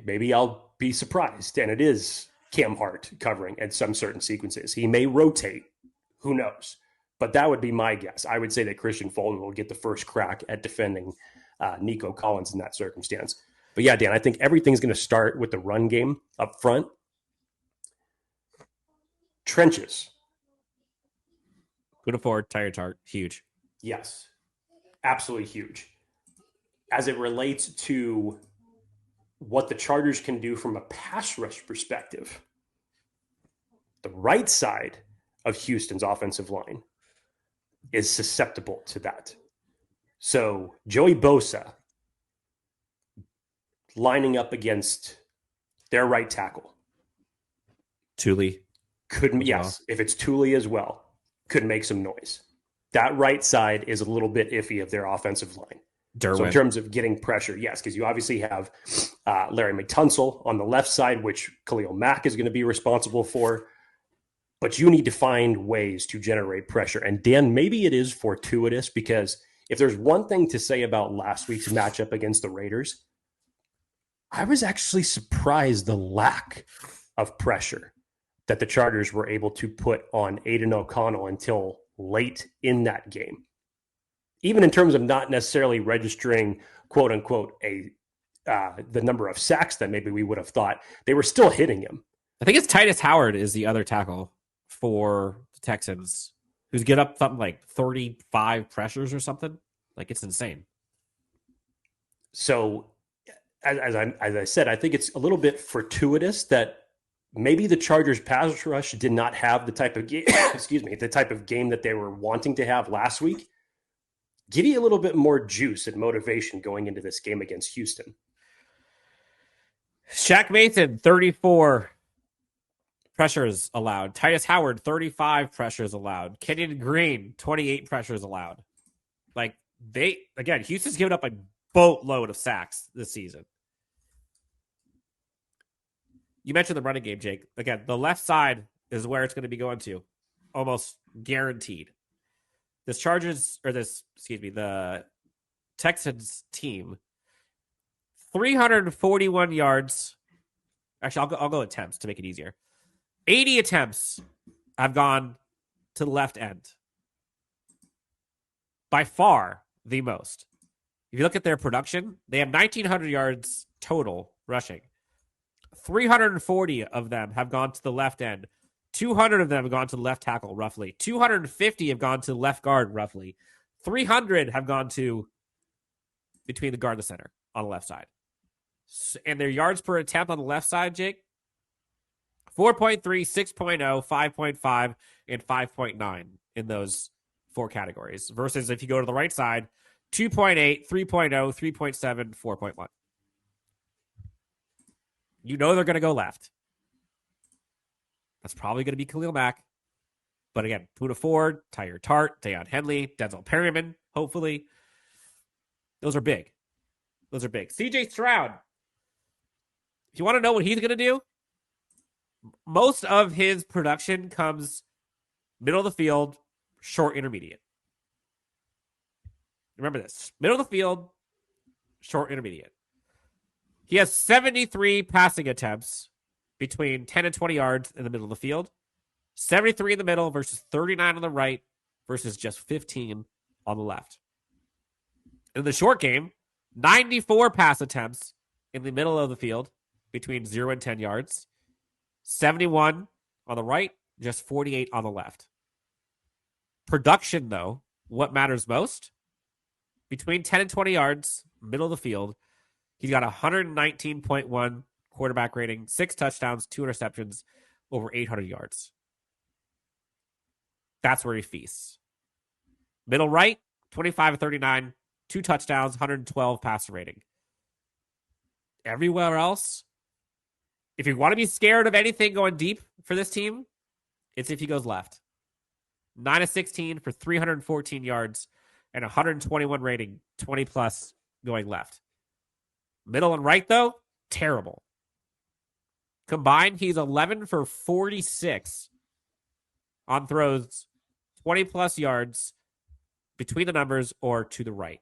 Maybe I'll be surprised. And it is Cam Hart covering at some certain sequences. He may rotate. Who knows? But that would be my guess. I would say that Christian Fulton will get the first crack at defending Nico Collins in that circumstance. But yeah, Dan, I think everything's going to start with the run game up front. Trenches. Good afford, tire chart, huge. Yes, absolutely huge. As it relates to what the Chargers can do from a pass rush perspective, the right side of Houston's offensive line is susceptible to that. So Joey Bosa lining up against their right tackle. Tuli. Yes, if it's Tuli as well, could make some noise. That right side is a little bit iffy of their offensive line. Derwin. So in terms of getting pressure, yes, because you obviously have Larry McTunsell on the left side, which Khalil Mack is going to be responsible for. But you need to find ways to generate pressure. And Dan, maybe it is fortuitous, because if there's one thing to say about last week's matchup against the Raiders, I was actually surprised the lack of pressure that the Chargers were able to put on Aiden O'Connell until late in that game. Even in terms of not necessarily registering, quote unquote, the number of sacks that maybe we would have thought, they were still hitting him. I think it's Titus Howard is the other tackle for the Texans, who's get up something like 35 pressures or something. Like, it's insane. So, as I said, I think it's a little bit fortuitous that maybe the Chargers pass rush did not have the type of game, the type of game that they were wanting to have last week. Give you a little bit more juice and motivation going into this game against Houston. Shaq Mason, 34 pressures allowed. Titus Howard, 35 pressures allowed. Kenyon Green, 28 pressures allowed. Like, Houston's given up a boatload of sacks this season. You mentioned the running game, Jake. Again, the left side is where it's going to be going to. Almost guaranteed. The Texans team, 341 yards. Actually, I'll go attempts to make it easier. 80 attempts have gone to the left end. By far the most. If you look at their production, they have 1,900 yards total rushing. 340 of them have gone to the left end. 200 of them have gone to the left tackle, roughly. 250 have gone to the left guard, roughly. 300 have gone to between the guard and the center on the left side. And their yards per attempt on the left side, Jake, 4.3, 6.0, 5.5, and 5.9 in those four categories. Versus if you go to the right side, 2.8, 3.0, 3.7, 4.1. You know they're going to go left. That's probably going to be Khalil Mack. But again, Poona Ford, Tyler Tart, Daiyan Henley, Denzel Perryman, hopefully. Those are big. CJ Stroud. If you want to know what he's going to do, most of his production comes middle of the field, short intermediate. Remember this. Middle of the field, short intermediate. He has 73 passing attempts between 10 and 20 yards in the middle of the field. 73 in the middle versus 39 on the right versus just 15 on the left. In the short game, 94 pass attempts in the middle of the field between 0 and 10 yards. 71 on the right, just 48 on the left. Production, though, what matters most? Between 10 and 20 yards, middle of the field, he's got 119.1 quarterback rating, 6 touchdowns, 2 interceptions, over 800 yards. That's where he feasts. Middle right, 25 of 39, 2 touchdowns, 112 passer rating. Everywhere else, if you want to be scared of anything going deep for this team, it's if he goes left. 9 of 16 for 314 yards and 121 rating, 20 plus going left. Middle and right, though, terrible. Combined, he's 11 for 46 on throws, 20 plus yards between the numbers or to the right,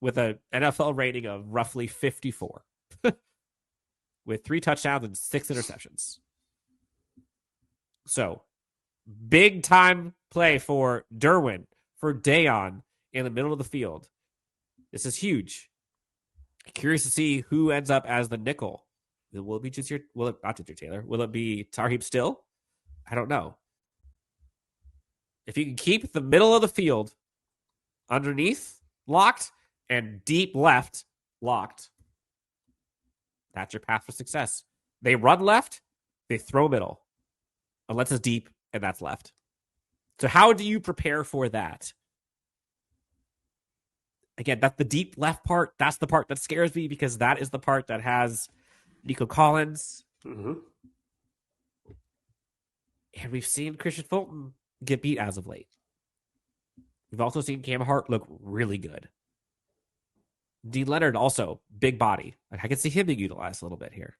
with an NFL rating of roughly 54, with 3 touchdowns and 6 interceptions. So, big time play for Derwin, for Daiyan in the middle of the field. This is huge. Curious to see who ends up as the nickel. Will it be not Junior Taylor? Will it be Tarheeb Still? I don't know. If you can keep the middle of the field underneath locked and deep left locked, that's your path for success. They run left, they throw middle, unless it's deep and that's left. So how do you prepare for that? Again, that's the deep left part. That's the part that scares me because that is the part that has Nico Collins. Mm-hmm. And we've seen Christian Fulton get beat as of late. We've also seen Cam Hart look really good. Dean Leonard also, big body. I can see him being utilized a little bit here.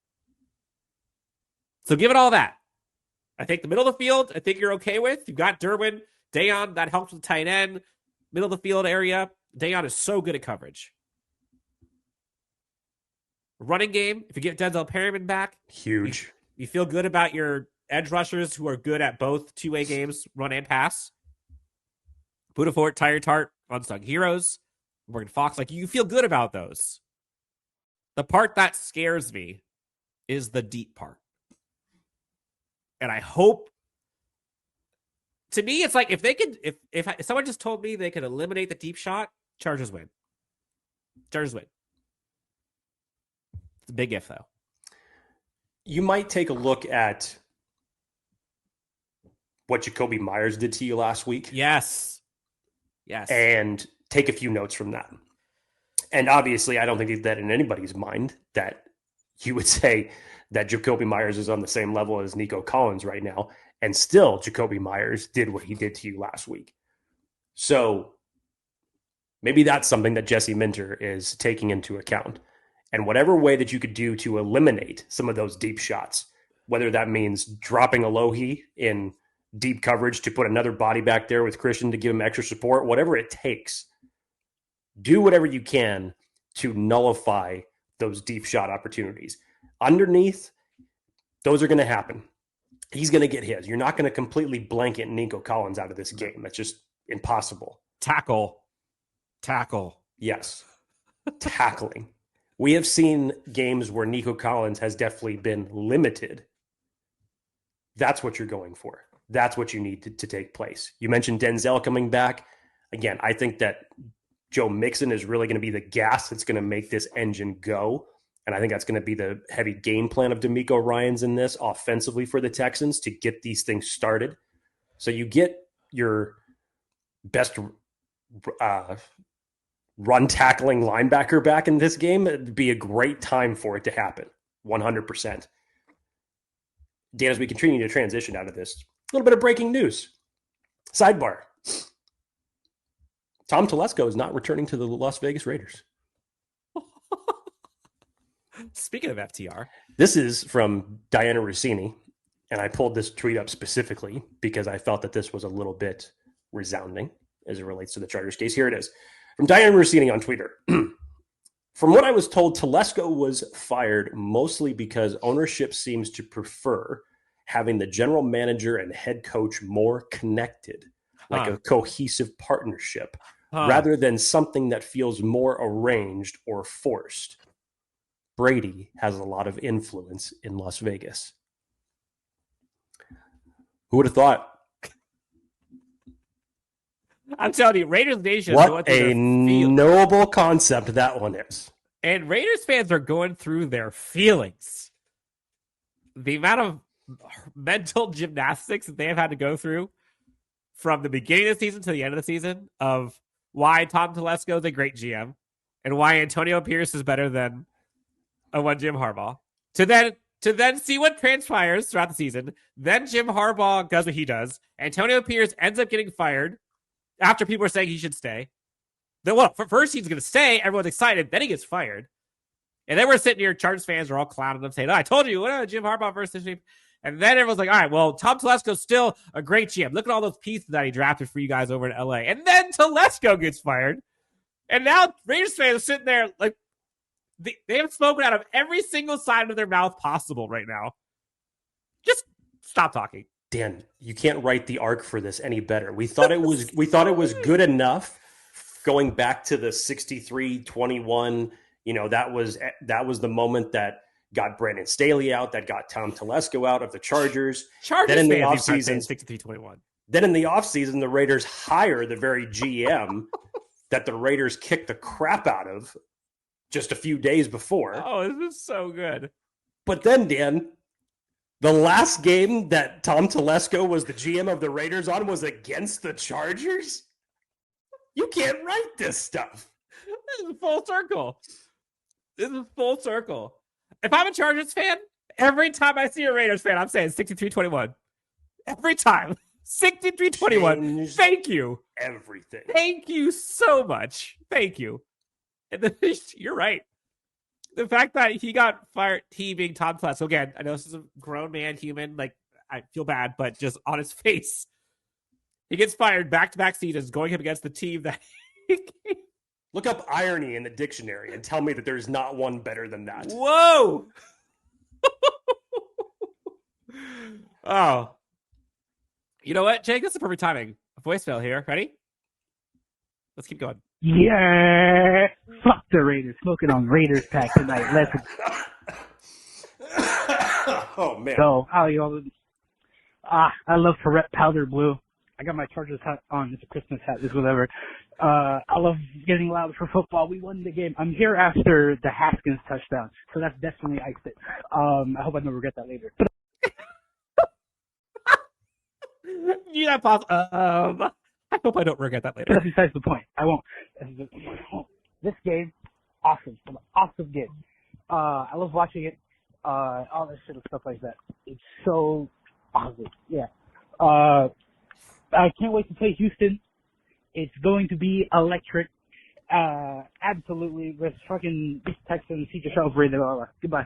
So given all that, I think the middle of the field, I think you're okay with. You've got Derwin, Daiyan, that helps with tight end. Middle of the field area, Daiyan is so good at coverage. Running game, if you get Denzel Perryman back, Huge. You feel good about your edge rushers who are good at both two-way games, run and pass. Buddha Fort, Tyre Tart, Unsung Heroes, Morgan Fox. Like, you feel good about those. The part that scares me is the deep part. And I hope, to me, it's like if they could, if someone just told me they could eliminate the deep shot, Chargers win. Chargers win. It's a big if, though. You might take a look at what Jakobi Meyers did to you last week. Yes. And take a few notes from that. And obviously, I don't think that in anybody's mind that you would say that Jakobi Meyers is on the same level as Nico Collins right now. And still, Jakobi Meyers did what he did to you last week. So maybe that's something that Jesse Minter is taking into account. And whatever way that you could do to eliminate some of those deep shots, whether that means dropping Alohi in deep coverage to put another body back there with Christian to give him extra support, whatever it takes, do whatever you can to nullify those deep shot opportunities. Underneath, those are going to happen. He's going to get his. You're not going to completely blanket Nico Collins out of this game. That's just impossible. Tackle. Yes. Tackling. We have seen games where Nico Collins has definitely been limited. That's what you're going for. That's what you need to take place. You mentioned Denzel coming back. Again, I think that Joe Mixon is really going to be the gas that's going to make this engine go. And I think that's going to be the heavy game plan of DeMeco Ryans in this offensively for the Texans to get these things started. So you get your best run tackling linebacker back in this game. It'd be a great time for it to happen. 100%. Dan, as we continue to transition out of this, a little bit of breaking news. Sidebar. Tom Telesco is not returning to the Las Vegas Raiders. Speaking of FTR. This is from Diana Rossini, and I pulled this tweet up specifically because I felt that this was a little bit resounding as it relates to the Chargers case. Here it is. From Diana Rossini on Twitter. From what I was told, Telesco was fired mostly because ownership seems to prefer having the general manager and head coach more connected, like a cohesive partnership, rather than something that feels more arranged or forced. Brady has a lot of influence in Las Vegas. Who would have thought? I'm telling you, Raiders Nation. What a noble concept that one is. And Raiders fans are going through their feelings. The amount of mental gymnastics that they have had to go through from the beginning of the season to the end of the season of why Tom Telesco is a great GM and why Antonio Pierce is better than one Jim Harbaugh. To then see what transpires throughout the season. Then Jim Harbaugh does what he does. Antonio Pierce ends up getting fired after people are saying he should stay. Then first he's going to stay. Everyone's excited. Then he gets fired. And then we're sitting here, Chargers fans are all clowning him, saying, I told you, Jim Harbaugh versus Jim. And then everyone's like, all right, well, Tom Telesco's still a great GM. Look at all those pieces that he drafted for you guys over in LA. And then Telesco gets fired. And now Raiders fans are sitting there like, they have spoken out of every single side of their mouth possible right now. Just stop talking. Dan, you can't write the arc for this any better. We thought it was good enough going back to the 63-21. You know, that was the moment that got Brandon Staley out, that got Tom Telesco out of the Chargers. Then in the offseason, 63-21. Then in the offseason, the Raiders hire the very GM that the Raiders kicked the crap out of just a few days before. Oh, this is so good. But then, Dan, the last game that Tom Telesco was the GM of the Raiders on was against the Chargers? You can't write this stuff. This is full circle. If I'm a Chargers fan, every time I see a Raiders fan, I'm saying 63-21. Every time. 63-21. Thank you. Everything. Thank you so much. Thank you. And then, you're right. The fact that he got fired, he being Tom Telesco, again, I know this is a grown man, human, like, I feel bad, but just on his face, he gets fired back-to-back seasons going up against the team that Look up irony in the dictionary and tell me that there's not one better than that. Whoa! Oh. You know what, Jake? That's the perfect timing. A voicemail here. Ready? Let's keep going. Yeah. Fuck the Raiders. Smoking on Raiders pack tonight. Let's Oh, man. go. I love Tourette powder blue. I got my Chargers hat on. It's a Christmas hat. It's whatever. I love getting loud for football. We won the game. I'm here after the Haskins touchdown, so that's definitely iced it. I hope I don't regret that later. You not pause. I hope I don't regret that later. That's besides the point. I won't. This game, awesome. An awesome game. I love watching it. All that shit and stuff like that. It's so awesome. Yeah. I can't wait to play Houston. It's going to be electric. Absolutely. With fucking Texans, see yourself rated. Goodbye.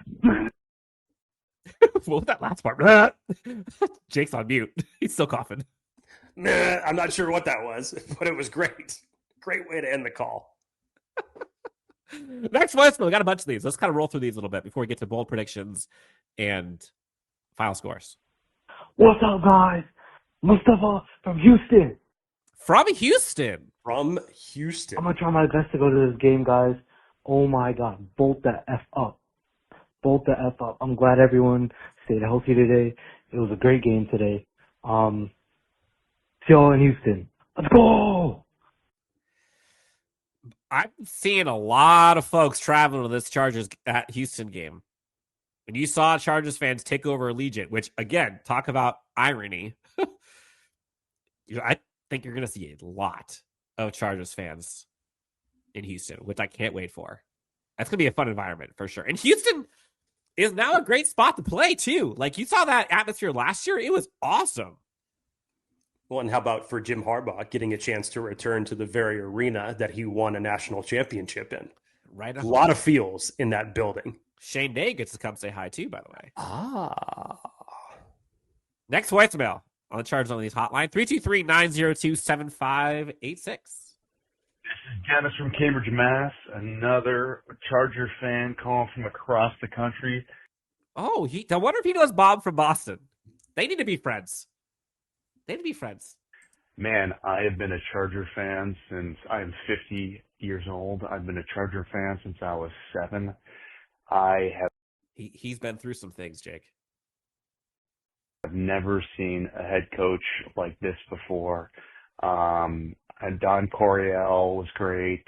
What was that last part? Jake's on mute. He's still coughing. Nah, I'm not sure what that was, but it was great. Great way to end the call. Next voicemail. We got a bunch of these. Let's kind of roll through these a little bit before we get to bold predictions and final scores. What's up, guys? Mustafa from Houston. From Houston. From Houston. I'm gonna try my best to go to this game, guys. Oh my God, bolt the F up. Bolt the F up. I'm glad everyone stayed healthy today. It was a great game today. See y'all in Houston. Let's go! I'm seeing a lot of folks traveling to this Chargers at Houston game. And you saw Chargers fans take over Allegiant, which, again, talk about irony. I think you're going to see a lot of Chargers fans in Houston, which I can't wait for. That's going to be a fun environment for sure. And Houston is now a great spot to play, too. Like, you saw that atmosphere last year. It was awesome. Well, and how about for Jim Harbaugh getting a chance to return to the very arena that he won a national championship in? Right. A lot of feels in that building. Shane Day gets to come say hi, too, by the way. Ah. Next voicemail on the Chargers on these hotline, 323-902-7586. This is Dennis from Cambridge, Mass. Another Charger fan calling from across the country. Oh, I wonder if he knows Bob from Boston. They need to be friends. Man, I have been a Charger fan since I am 50 years old. I've been a Charger fan since I was 7. He's been through some things, Jake. I've never seen a head coach like this before. And Don Coryell was great.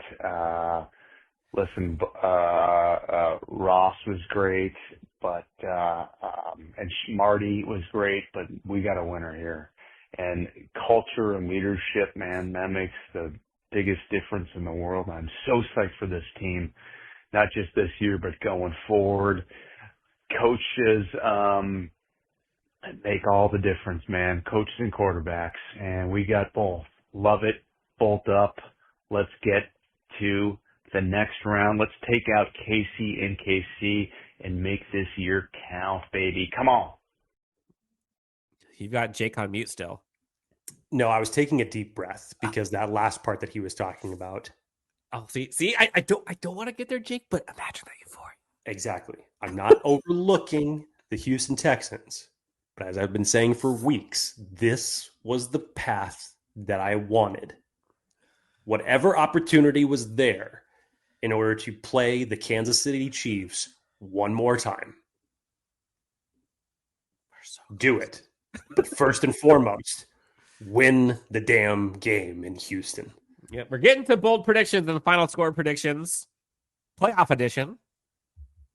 Ross was great, but and Marty was great, but we got a winner here. And culture and leadership, man, that makes the biggest difference in the world. I'm so psyched for this team, not just this year, but going forward. Coaches make all the difference, man. Coaches and quarterbacks, and we got both. Love it. Bolt up. Let's get to the next round. Let's take out KC and KC and make this year count, baby. Come on. You've got Jake on mute still. No, I was taking a deep breath because that last part that he was talking about. Oh, see, I don't want to get there, Jake, but imagine that euphoric. Exactly. I'm not overlooking the Houston Texans, but as I've been saying for weeks, this was the path that I wanted. Whatever opportunity was there in order to play the Kansas City Chiefs one more time. Do it. But first and foremost, win the damn game in Houston. Yeah, we're getting to bold predictions and the final score predictions. Playoff edition.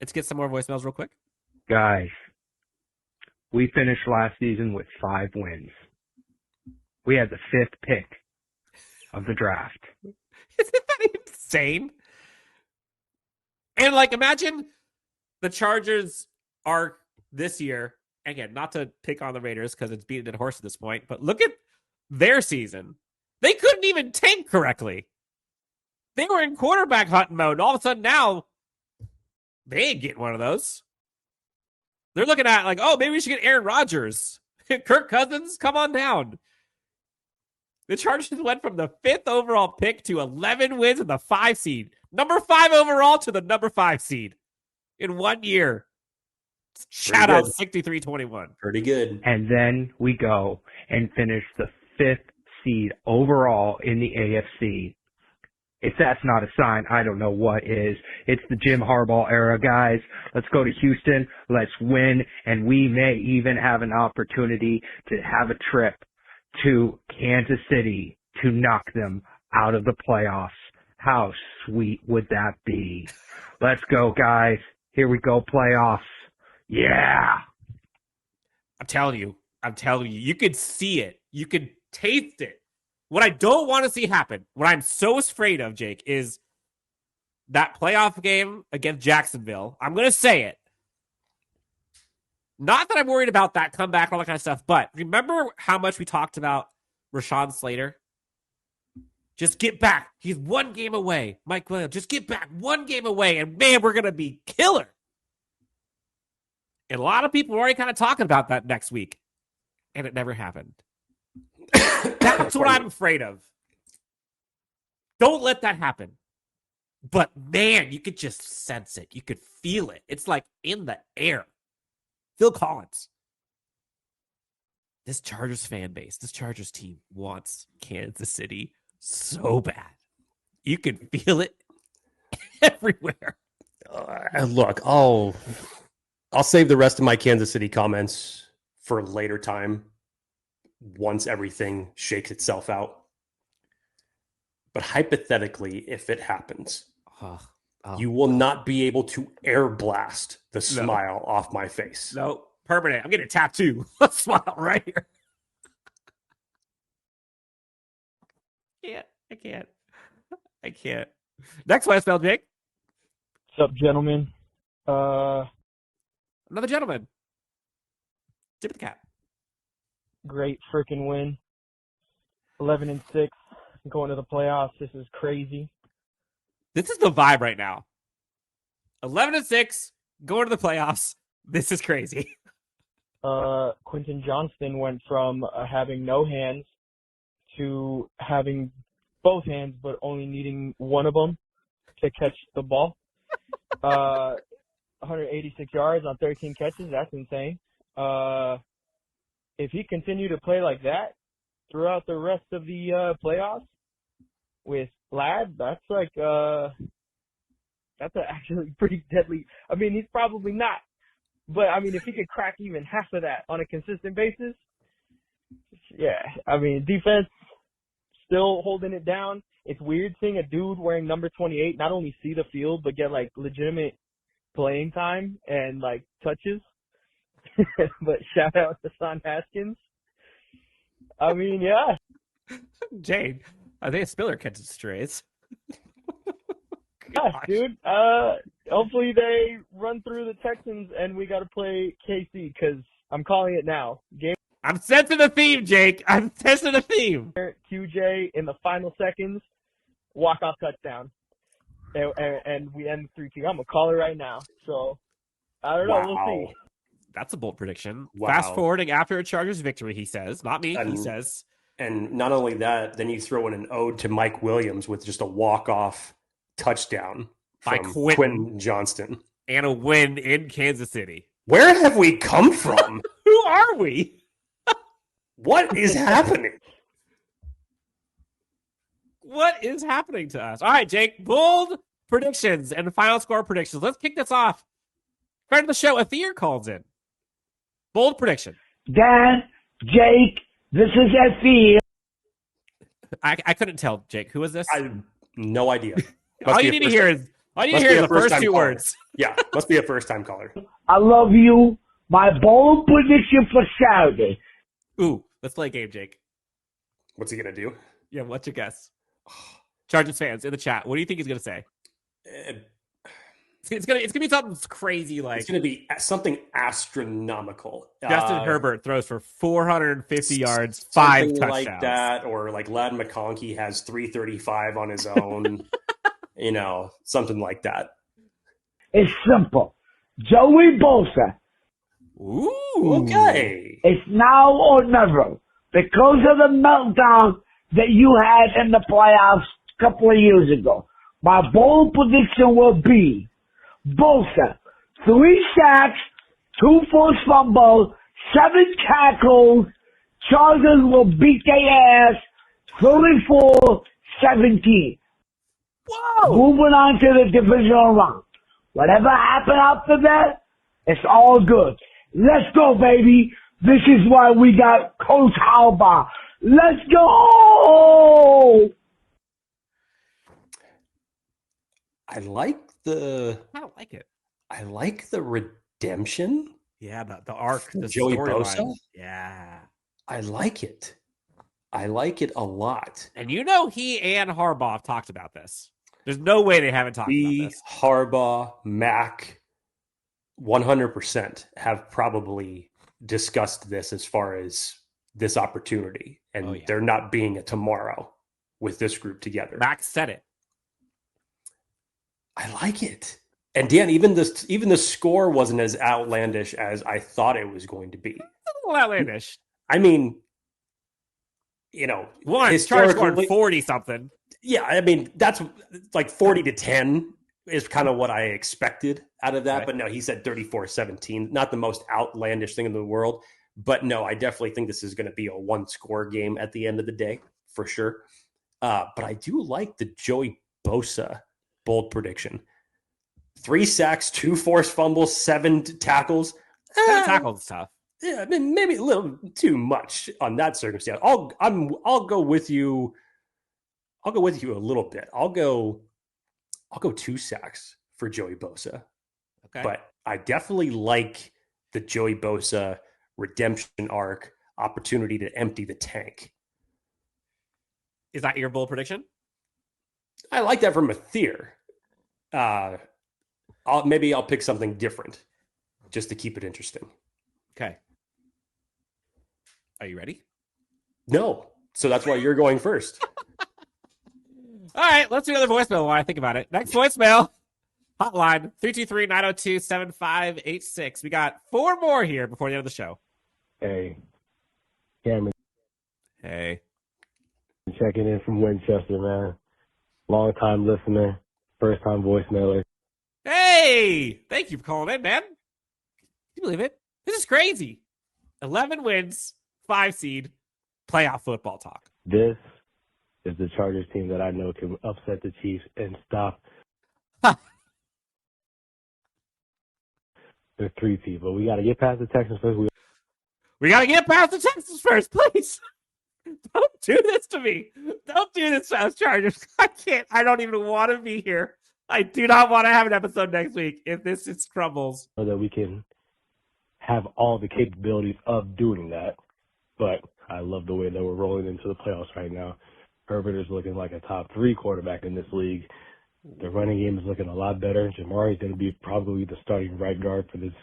Let's get some more voicemails real quick. Guys, we finished last season with 5 wins. We had the 5th pick of the draft. Isn't that insane? And, imagine the Chargers are this year, again, not to pick on the Raiders because it's beating a dead horse at this point, but look at their season. They couldn't even tank correctly. They were in quarterback hunting mode. And all of a sudden now, they ain't getting one of those. They're looking at maybe we should get Aaron Rodgers. Kirk Cousins, come on down. The Chargers went from the 5th overall pick to 11 wins in the 5 seed. Number 5 overall to the number 5 seed in 1 year. Shout out 63-21. Pretty good. And then we go and finish the 5th seed overall in the AFC. If that's not a sign, I don't know what is. It's the Jim Harbaugh era, guys. Let's go to Houston. Let's win. And we may even have an opportunity to have a trip to Kansas City to knock them out of the playoffs. How sweet would that be? Let's go, guys. Here we go, playoffs. Yeah. I'm telling you, you could see it. You could taste it. What I don't want to see happen, what I'm so afraid of, Jake, is that playoff game against Jacksonville. I'm going to say it. Not that I'm worried about that comeback, all that kind of stuff, but remember how much we talked about Rashawn Slater? Just get back. He's 1 game away. Mike Williams, just get back 1 game away, and man, we're going to be killer. And a lot of people were already kind of talking about that next week, and it never happened. That's what I'm afraid of. Don't let that happen. But man, you could just sense it. You could feel it. It's like in the air. Phil Collins. This Chargers fan base, this Chargers team wants Kansas City so bad. You can feel it everywhere. Look, I'll save the rest of my Kansas City comments for later time once everything shakes itself out. But hypothetically, if it happens, you will not be able to air blast the smile off my face. No, permanent. I'm getting a tattoo. Smile right here. I can't. Next one, spell, Jake. What's up, gentlemen? Another gentleman. Tip of the cap. Great freaking win. 11-6, going to the playoffs. This is crazy. This is the vibe right now. 11-6, going to the playoffs. This is crazy. Quentin Johnston went from having no hands to having both hands, but only needing one of them to catch the ball. 186 yards on 13 catches. That's insane. If he continued to play like that throughout the rest of the playoffs with Ladd, that's actually pretty deadly. I mean, he's probably not. But, I mean, if he could crack even half of that on a consistent basis, yeah. I mean, defense still holding it down. It's weird seeing a dude wearing number 28 not only see the field, but get, like, legitimate playing time and, like, touches. But shout out to Son Haskins. I mean, yeah. Jane, I think a Spiller catches strays. Yeah, dude. Hopefully they run through the Texans and we got to play KC because I'm calling it now. I'm sensing the theme, Jake. I'm sensing the theme. QJ in the final seconds, walk-off touchdown. And we end 3-2. I'm going to call it right now. So, I don't know. We'll see. That's a bold prediction. Wow. Fast forwarding after a Chargers victory, he says. Not me, he says. And not only that, then you throw in an ode to Mike Williams with just a walk-off touchdown by Quentin Johnston. And a win in Kansas City. Where have we come from? Who are we? What is happening? What is happening to us? All right, Jake, bold predictions and final score predictions. Let's kick this off. Friend of the show, Athir calls in. Bold prediction. Dan, Jake, this is Athir. I couldn't tell, Jake. Who is this? I have no idea. All you need to hear is the first two words. Yeah, must be a first-time caller. I love you. My bold prediction for Saturday. Ooh, let's play a game, Jake. What's he going to do? Yeah, what's your guess? Chargers fans in the chat, what do you think he's going to say? It's gonna be something crazy like. It's gonna be something astronomical. Justin Herbert throws for 450 yards, 5 touchdowns, like that, or like Ladd McConkey has 335 on his own. Something like that. It's simple. Joey Bosa. Ooh, okay. It's now or never. Because of the meltdown that you had in the playoffs a couple of years ago. My bold prediction will be Bosa, 3 sacks, 2 forced fumbles, 7 tackles. Chargers will beat their ass 34-17. Whoa! Moving on to the divisional round. Whatever happened after that, it's all good. Let's go, baby. This is why we got Coach Harbaugh. Let's go! I like the it. I like the redemption. Yeah, the arc, the Joey Bosa. storyline. Yeah. I like it. I like it a lot. And you know he and Harbaugh have talked about this. There's no way they haven't talked about this. Harbaugh, Mack, 100% have probably discussed this as far as this opportunity. And they're not being a tomorrow with this group together. Mack said it. I like it. And Dan, even the score wasn't as outlandish as I thought it was going to be. A little outlandish. I mean, Chargers scored 40 something. Yeah, I mean, that's like 40-10 is kind of what I expected out of that. Right. But no, he said 34-17. Not the most outlandish thing in the world. But no, I definitely think this is going to be a 1-score game at the end of the day, for sure. But I do like the Joey Bosa bold prediction. 3 sacks, 2 forced fumbles, 7 tackles. 7 tackles is tough. Yeah, I mean, maybe a little too much on that circumstance. I'll go with you. I'll go with you a little bit. I'll go 2 sacks for Joey Bosa. Okay. But I definitely like the Joey Bosa redemption arc, opportunity to empty the tank. Is that your bold prediction? I like that from Athir. Maybe I'll pick something different just to keep it interesting. Okay. Are you ready? No. So that's why you're going first. All right, let's do another voicemail while I think about it. Next voicemail, hotline, 323-902-7586. We got 4 more here before the end of the show. Hey, Cameron. Hey. Checking in from Winchester, man. Long-time listener, first-time voicemailer. Hey! Thank you for calling in, man. Can you believe it? This is crazy. 11 wins, 5 seed, playoff football talk. This is the Chargers team that I know can upset the Chiefs and stop the 3-peat. But we got to get past the Texans first. We got to get past the Texans first, please. Don't do this to me. Don't do this to us, Chargers. I don't even want to be here. I do not want to have an episode next week if this just crumbles. So that we can have all the capabilities of doing that. But I love the way that we're rolling into the playoffs right now. Herbert is looking like a top 3 quarterback in this league. The running game is looking a lot better. Jamari is going to be probably the starting right guard for this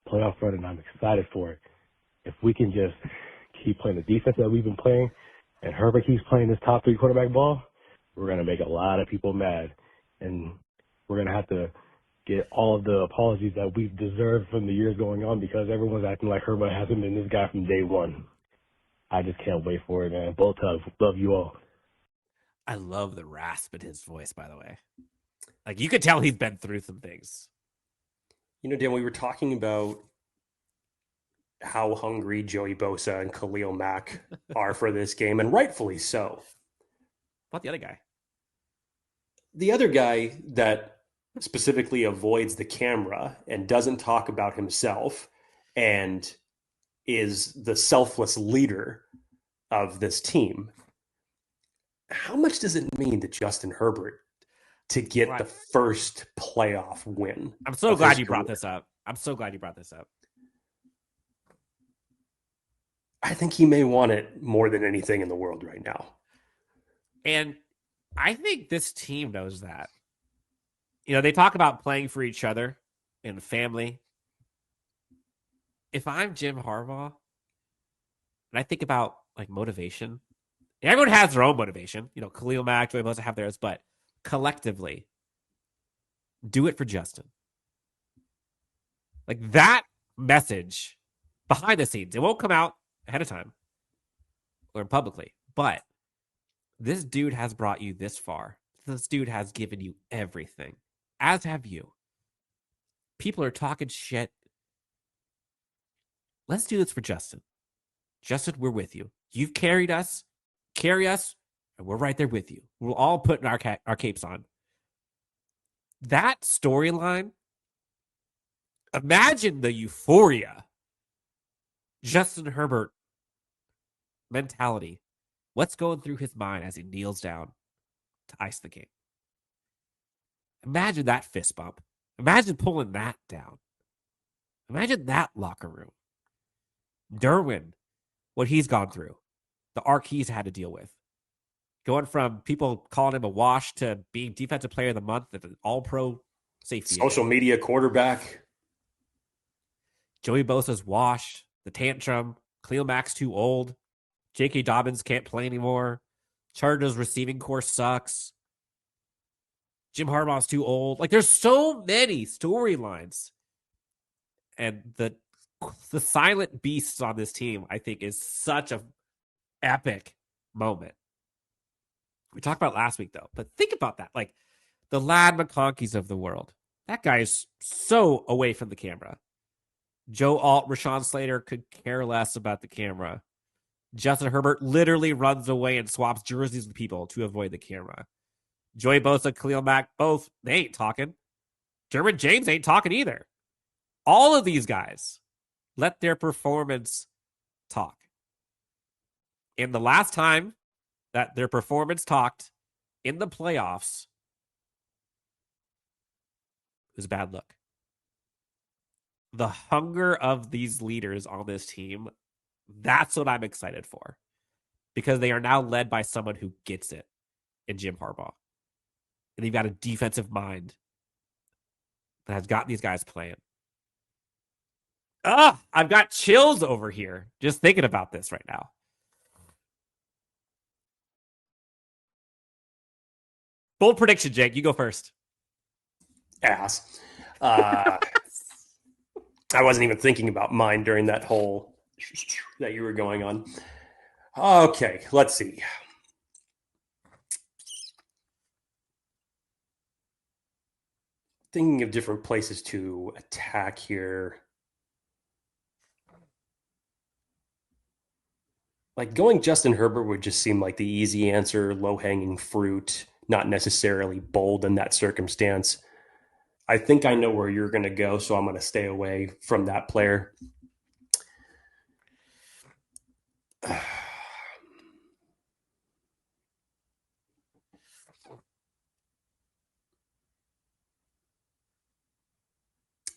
playoff run, and I'm excited for it. If we can just keep playing the defense that we've been playing, and Herbert keeps playing this top 3 quarterback ball, we're going to make a lot of people mad. And we're going to have to get all of the apologies that we've deserved from the years going on because everyone's acting like Herbert hasn't been this guy from day one. I just can't wait for it, man. Both Tugs, love you all. I love the rasp in his voice, by the way. Like, you could tell he's been through some things. Dan, we were talking about how hungry Joey Bosa and Khalil Mack are for this game, and rightfully so. What about the other guy? The other guy that specifically avoids the camera and doesn't talk about himself and is the selfless leader of this team. How much does it mean to Justin Herbert to get the first playoff win? I'm so glad you brought this up. I think he may want it more than anything in the world right now. And I think this team knows that. They talk about playing for each other and family. If I'm Jim Harbaugh and I think about like motivation, and everyone has their own motivation. Khalil Mack, Joey Bosa have theirs, but collectively, do it for Justin. Like that message behind the scenes, it won't come out ahead of time or publicly, but This dude has brought you this far. This dude has given you everything, as have you. People are talking shit. Let's do this for Justin. Justin, we're with you. You've carried us. Carry us, and we're right there with you. We're all putting our capes on. That storyline, imagine the euphoria. Justin Herbert mentality. What's going through his mind as he kneels down to ice the game? Imagine that fist bump. Imagine pulling that down. Imagine that locker room. Derwin, what he's gone through, the arc he's had to deal with. Going from people calling him a wash to being defensive player of the month at an all-pro safety. Social media quarterback. Joey Bosa's washed. The tantrum. Khalil Mack's too old. J.K. Dobbins can't play anymore. Chargers receiving corps sucks. Jim Harbaugh's too old. Like, there's so many storylines. And the silent beasts on this team, I think, is such a epic moment. We talked about last week, though. But think about that. Like, the Ladd McConkeys of the world. That guy is so away from the camera. Joe Alt, Rashawn Slater could care less about the camera. Justin Herbert literally runs away and swaps jerseys with people to avoid the camera. Joey Bosa, Khalil Mack, both, they ain't talking. Derwin James ain't talking either. All of these guys let their performance talk. And the last time that their performance talked in the playoffs, it was a bad look. The hunger of these leaders on this team, that's what I'm excited for. Because they are now led by someone who gets it in Jim Harbaugh. And they've got a defensive mind that has got these guys playing. I've got chills over here just thinking about this right now. Bold prediction, Jake. You go first. Ass. I wasn't even thinking about mine during that whole that you were going on. Okay, let's see. Thinking of different places to attack here. Like, going Justin Herbert would just seem like the easy answer, low-hanging fruit, not necessarily bold in that circumstance. I think I know where you're going to go, so I'm going to stay away from that player.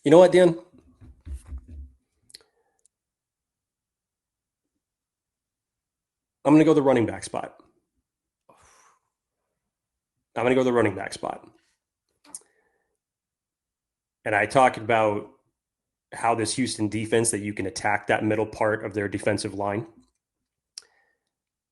You know what, Dan? I'm going to go the running back spot. And I talked about how this Houston defense, that you can attack that middle part of their defensive line.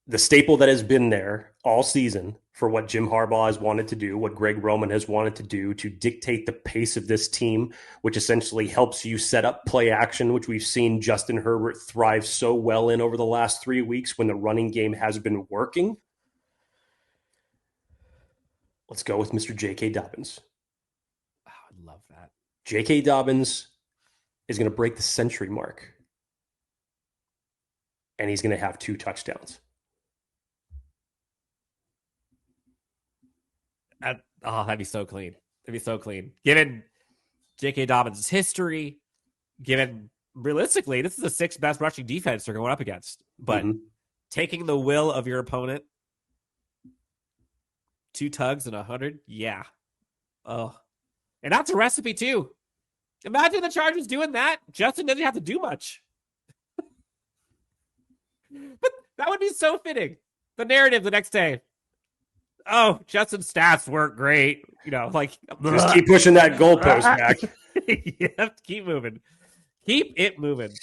The staple that has been there all season for what Jim Harbaugh has wanted to do, what Greg Roman has wanted to do to dictate the pace of this team, which essentially helps you set up play action, which we've seen Justin Herbert thrive so well in over the last 3 weeks when the running game has been working. Let's go with Mr. J.K. Dobbins. Oh, I love that. J.K. Dobbins is going to break the century mark. And he's going to have 2 touchdowns. That'd be so clean. Given J.K. Dobbins' history, given realistically, this is the 6th best rushing defense they're going up against. But taking the will of your opponent, 2 tugs and 100, yeah. Oh, and that's a recipe too. Imagine the Chargers doing that. Justin doesn't have to do much. But that would be so fitting. The narrative the next day. Oh, Justin's stats weren't great. You know, like, just keep pushing that goalpost back. Yep, keep moving. Keep it moving.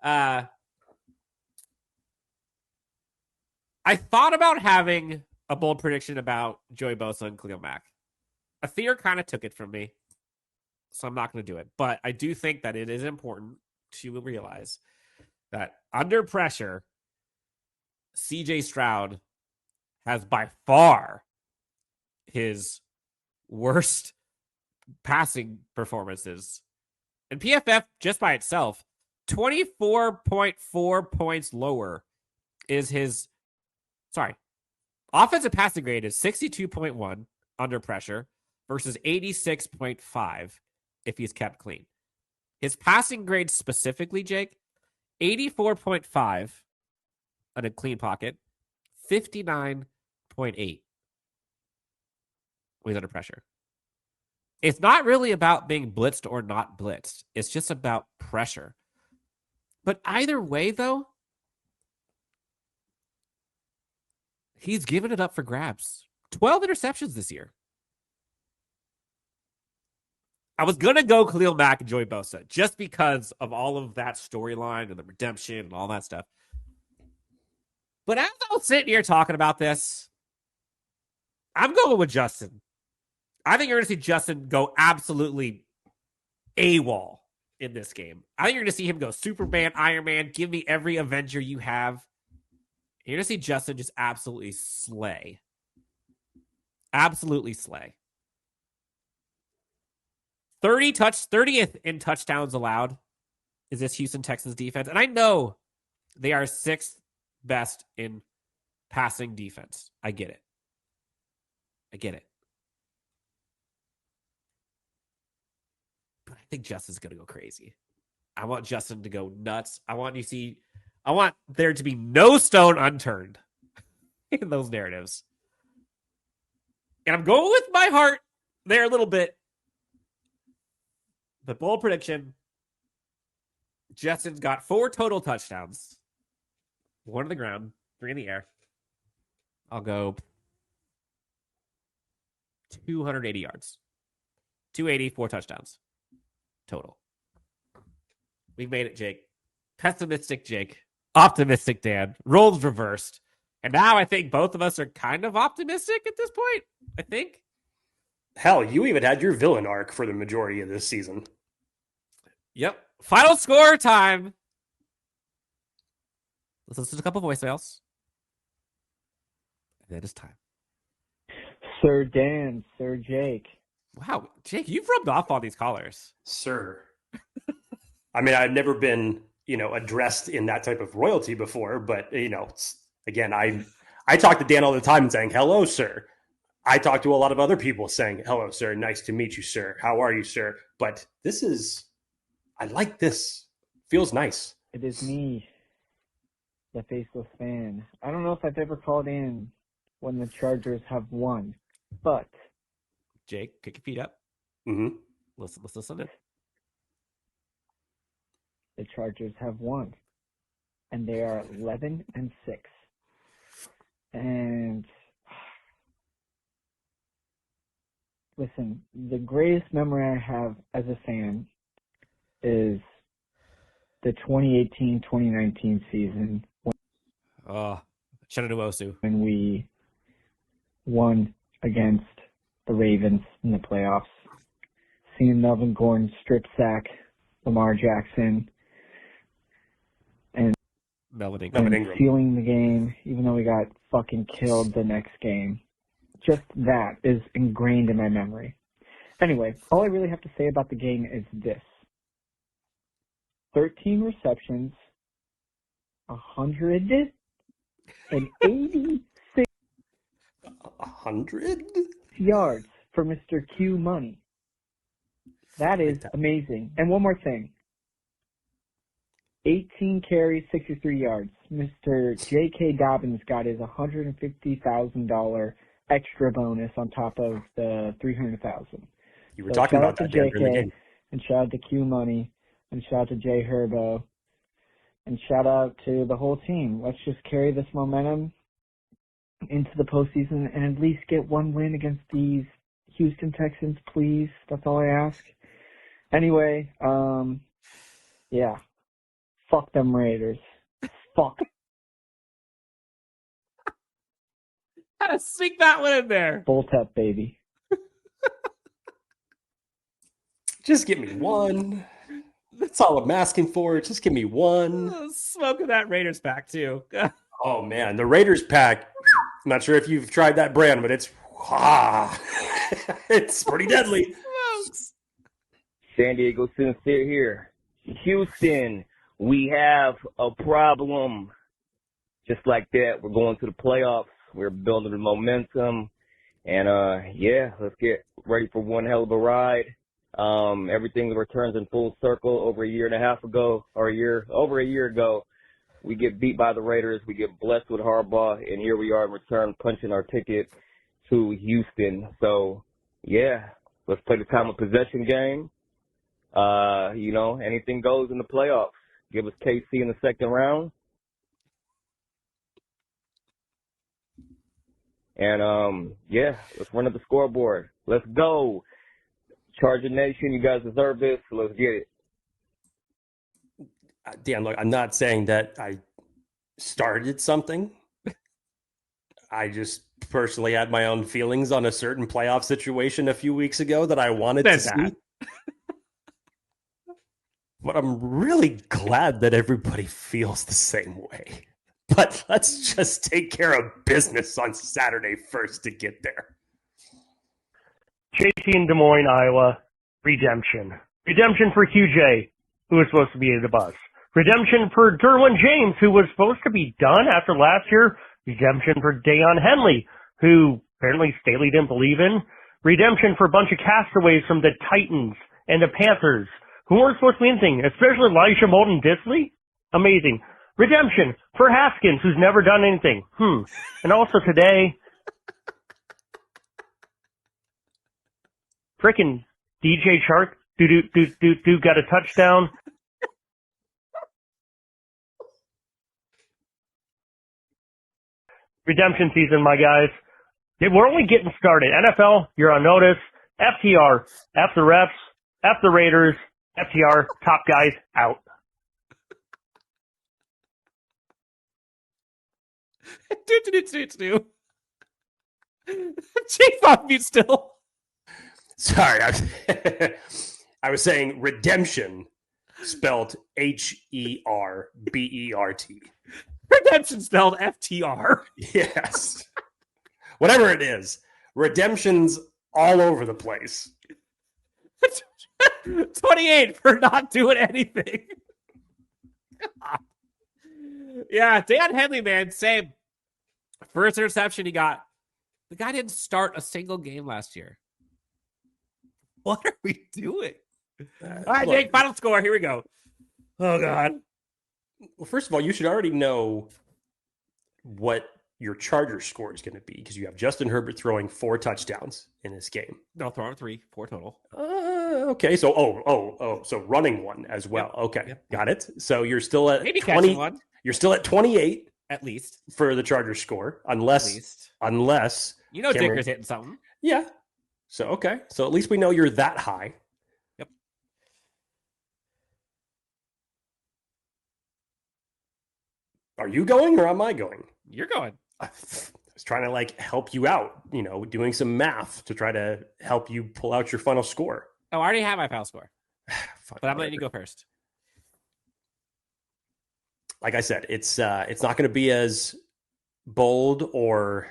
I thought about having a bold prediction about Joey Bosa and Khalil Mack. A fear kind of took it from me, so I'm not going to do it. But I do think that it is important to realize that under pressure, CJ Stroud has by far his worst passing performances. And PFF, just by itself, 24.4 points lower is his, offensive passing grade is 62.1 under pressure versus 86.5 if he's kept clean. His passing grade specifically, Jake, 84.5 on a clean pocket, 59.8 when he's under pressure. It's not really about being blitzed or not blitzed. It's just about pressure. But either way, though, he's given it up for grabs. 12 interceptions this year. I was going to go Khalil Mack and Joey Bosa just because of all of that storyline and the redemption and all that stuff. But as I was sitting here talking about this, I'm going with Justin. I think you're going to see Justin go absolutely AWOL in this game. I think you're going to see him go Superman, Iron Man, give me every Avenger you have. You're going to see Justin just absolutely slay. Absolutely slay. 30th in touchdowns allowed is this Houston Texans defense. And I know they are 6th best in passing defense. I get it. But I think Justin's going to go crazy. I want Justin to go nuts. I want there to be no stone unturned in those narratives. And I'm going with my heart there a little bit. The bold prediction, Justin's got 4 total touchdowns. 1 on the ground, 3 in the air. I'll go 280 yards. 280, 4 touchdowns. Total. We've made it, Jake. Pessimistic Jake. Optimistic Dan. Roles reversed. And now I think both of us are kind of optimistic at this point. I think. Hell, you even had your villain arc for the majority of this season. Yep. Final score time. Let's listen to a couple voicemails. And then it's time. Sir Dan, Sir Jake. Wow, Jake, you've rubbed off on these callers. Sir. I mean, I've never been, addressed in that type of royalty before, but, again, I talk to Dan all the time and saying, hello, sir. I talk to a lot of other people saying, hello, sir. Nice to meet you, sir. How are you, sir? But I like this. Feels nice. It is me, the faceless fan. I don't know if I've ever called in when the Chargers have won, but... Jake, kick your feet up. Mm-hmm. Let's listen in. The Chargers have won, and they are 11-6. And listen, the greatest memory I have as a fan is the 2018-2019 season when we won against the Ravens in the playoffs. Seeing Melvin Gordon strip sack Lamar Jackson and Melvin Ingram sealing the game, even though we got fucking killed the next game. Just that is ingrained in my memory. Anyway, all I really have to say about the game is this. 13 receptions, 186 100 yards for Mr. Q Money. That is amazing. And one more thing. 18 carries, 63 yards. Mr. J.K. Dobbins got his $150,000 extra bonus on top of the $300,000. You were talking about that during the game. And shout out to Q Money, and shout out to Jay Herbo, and shout out to the whole team. Let's just carry this momentum into the postseason and at least get one win against these Houston Texans, please. That's all I ask. Anyway, yeah. Fuck them Raiders. Fuck. How to sneak that one in there? Bolt up, baby. Just give me one. That's all I'm asking for. Just give me one. Smoking that Raiders pack too. Oh man, the Raiders pack. I'm not sure if you've tried that brand, but it's it's pretty deadly. San Diego Sincere here. Houston, we have a problem. Just like that, we're going to the playoffs. We're building the momentum. And, yeah, let's get ready for one hell of a ride. Everything returns in full circle over a year and a half ago, or over a year ago. We get beat by the Raiders. We get blessed with Harbaugh. And here we are in return punching our ticket to Houston. So, yeah, let's play the time of possession game. Anything goes in the playoffs. Give us KC in the second round. And, yeah, let's run up the scoreboard. Let's go. Charger Nation, you guys deserve this. So let's get it. Dan, look, I'm not saying that I started something. I just personally had my own feelings on a certain playoff situation a few weeks ago that I wanted to see. But I'm really glad that everybody feels the same way. But let's just take care of business on Saturday first to get there. JT in Des Moines, Iowa. Redemption. Redemption for QJ, who was supposed to be in the bus. Redemption for Derwin James, who was supposed to be done after last year. Redemption for Daiyan Henley, who apparently Staley didn't believe in. Redemption for a bunch of castaways from the Titans and the Panthers, who weren't supposed to be anything, especially Elijah Molden Disley. Amazing. Redemption for Haskins, who's never done anything. And also today, frickin' DJ Chark, got a touchdown. Redemption season, my guys. We're only getting started. NFL, you're on notice. FTR, F the refs, F the Raiders, FTR, top guys, out. do. Chief on mute still. Sorry, I was saying redemption, spelled H-E-R-B-E-R-T. Redemption spelled FTR. Yes. Whatever it is, redemption's all over the place. 28 for not doing anything. Yeah, Daiyan Henley, man, same. First interception he got. The guy didn't start a single game last year. What are we doing? All right, look, Jake, final score. Here we go. Oh, God. Well, first of all, you should already know what your Chargers score is going to be because you have Justin Herbert throwing 4 touchdowns in this game. No, throwing 3, 4 total. Okay, so so running one as well. Yep. Okay, Yep. got it. So you're still at Maybe 20. catching one. You're still at 28 at least for the Chargers score, unless you know Dicker's hitting something. Yeah. So okay, so at least we know you're that high. Yep. Are you going or am I going? You're going. I was trying to help you out, doing some math to try to help you pull out your final score. Oh, I already have my final score. But I'm letting you go first. Like I said, it's not going to be as bold or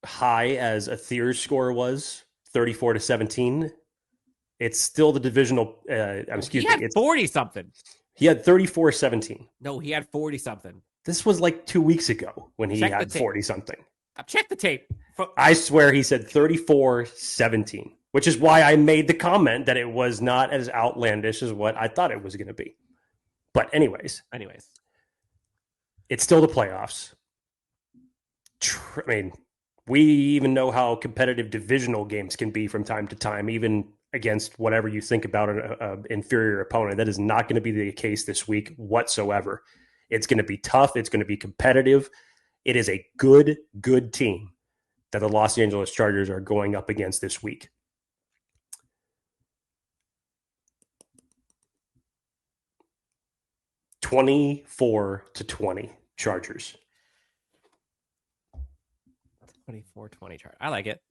high as Athir's score was, 34-17. It's still the divisional. Excuse me. He had 40 something. He had 34-17. No, he had 40 something. This was 2 weeks ago when he had 40 something. Check the tape. I swear he said 34-17, which is why I made the comment that it was not as outlandish as what I thought it was going to be. But anyways, it's still the playoffs. We even know how competitive divisional games can be from time to time, even against whatever you think about an inferior opponent. That is not going to be the case this week whatsoever. It's going to be tough. It's going to be competitive. It is a good team that the Los Angeles Chargers are going up against this week. (24-20) Chargers. 24-20 chart. I like it.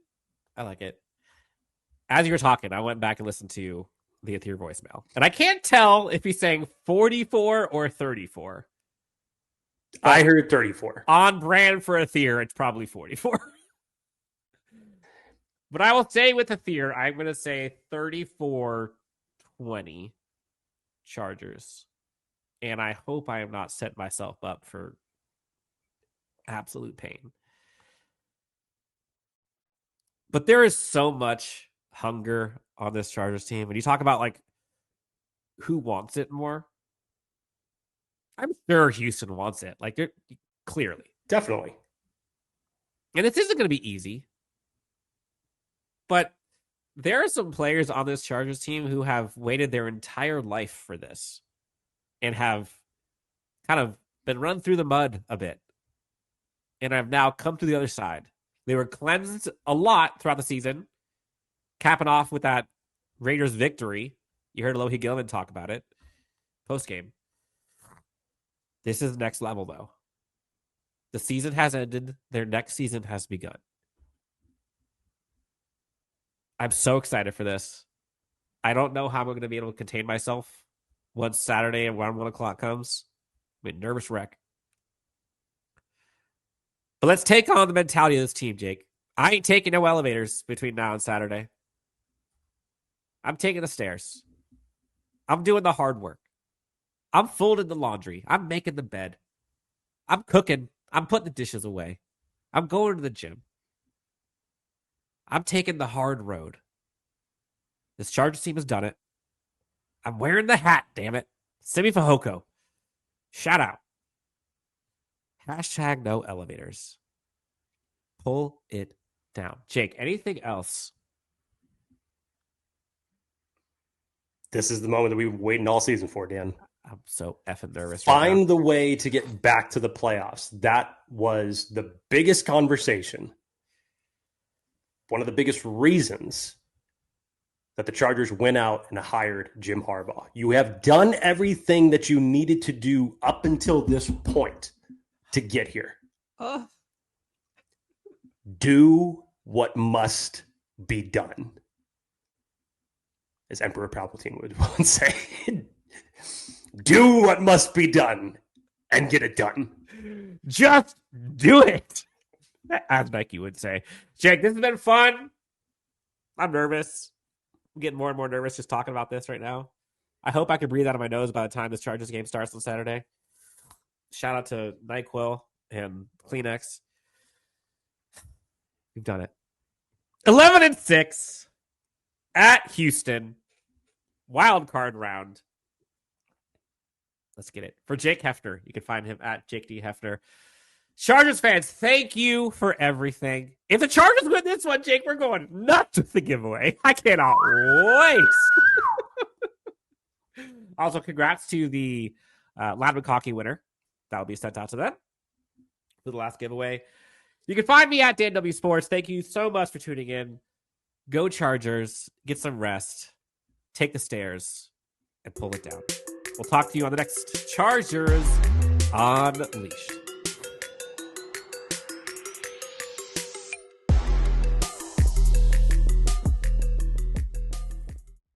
As you were talking, I went back and listened to the Aether voicemail. And I can't tell if he's saying 44 or 34. I heard 34. On brand for Aether, it's probably 44. But I will say with Aether, I'm going to say 34-20 Chargers. And I hope I have not set myself up for absolute pain. But there is so much hunger on this Chargers team. When you talk about like who wants it more, I'm sure Houston wants it. Like, clearly. Definitely. And this isn't going to be easy. But there are some players on this Chargers team who have waited their entire life for this and have kind of been run through the mud a bit and have now come to the other side. They were cleansed a lot throughout the season, capping off with that Raiders victory. You heard Lohi Gilman talk about it post-game. This is next level, though. The season has ended. Their next season has begun. I'm so excited for this. I don't know how I'm going to be able to contain myself once Saturday around 1 o'clock comes. I'm a nervous wreck. But let's take on the mentality of this team, Jake. I ain't taking no elevators between now and Saturday. I'm taking the stairs. I'm doing the hard work. I'm folding the laundry. I'm making the bed. I'm cooking. I'm putting the dishes away. I'm going to the gym. I'm taking the hard road. This Chargers team has done it. I'm wearing the hat, damn it. Simi Fehoko. Shout out. Hashtag no elevators. Pull it down. Jake, anything else? This is the moment that we've been waiting all season for, Dan. I'm so effing nervous. Find the way to get back to the playoffs. That was the biggest conversation. One of the biggest reasons that the Chargers went out and hired Jim Harbaugh. You have done everything that you needed to do up until this point to get here. Do what must be done. As Emperor Palpatine would once say. Do what must be done and get it done. Just do it. As Nike would say. Jake, this has been fun. I'm nervous. I'm getting more and more nervous just talking about this right now. I hope I can breathe out of my nose by the time this Chargers game starts on Saturday. Shout out to NyQuil and Kleenex. We've done it. 11-6 at Houston. Wildcard round. Let's get it. For Jake Hefner, you can find him at Jake D. Hefner. Chargers fans, thank you for everything. If the Chargers win this one, Jake, we're going nuts with the giveaway. I cannot wait. Also, congrats to the Ladd McConkey winner. That will be sent out to them for the last giveaway. You can find me at Dan W Sports. Thank you so much for tuning in. Go Chargers. Get some rest. Take the stairs and pull it down. We'll talk to you on the next Chargers Unleashed.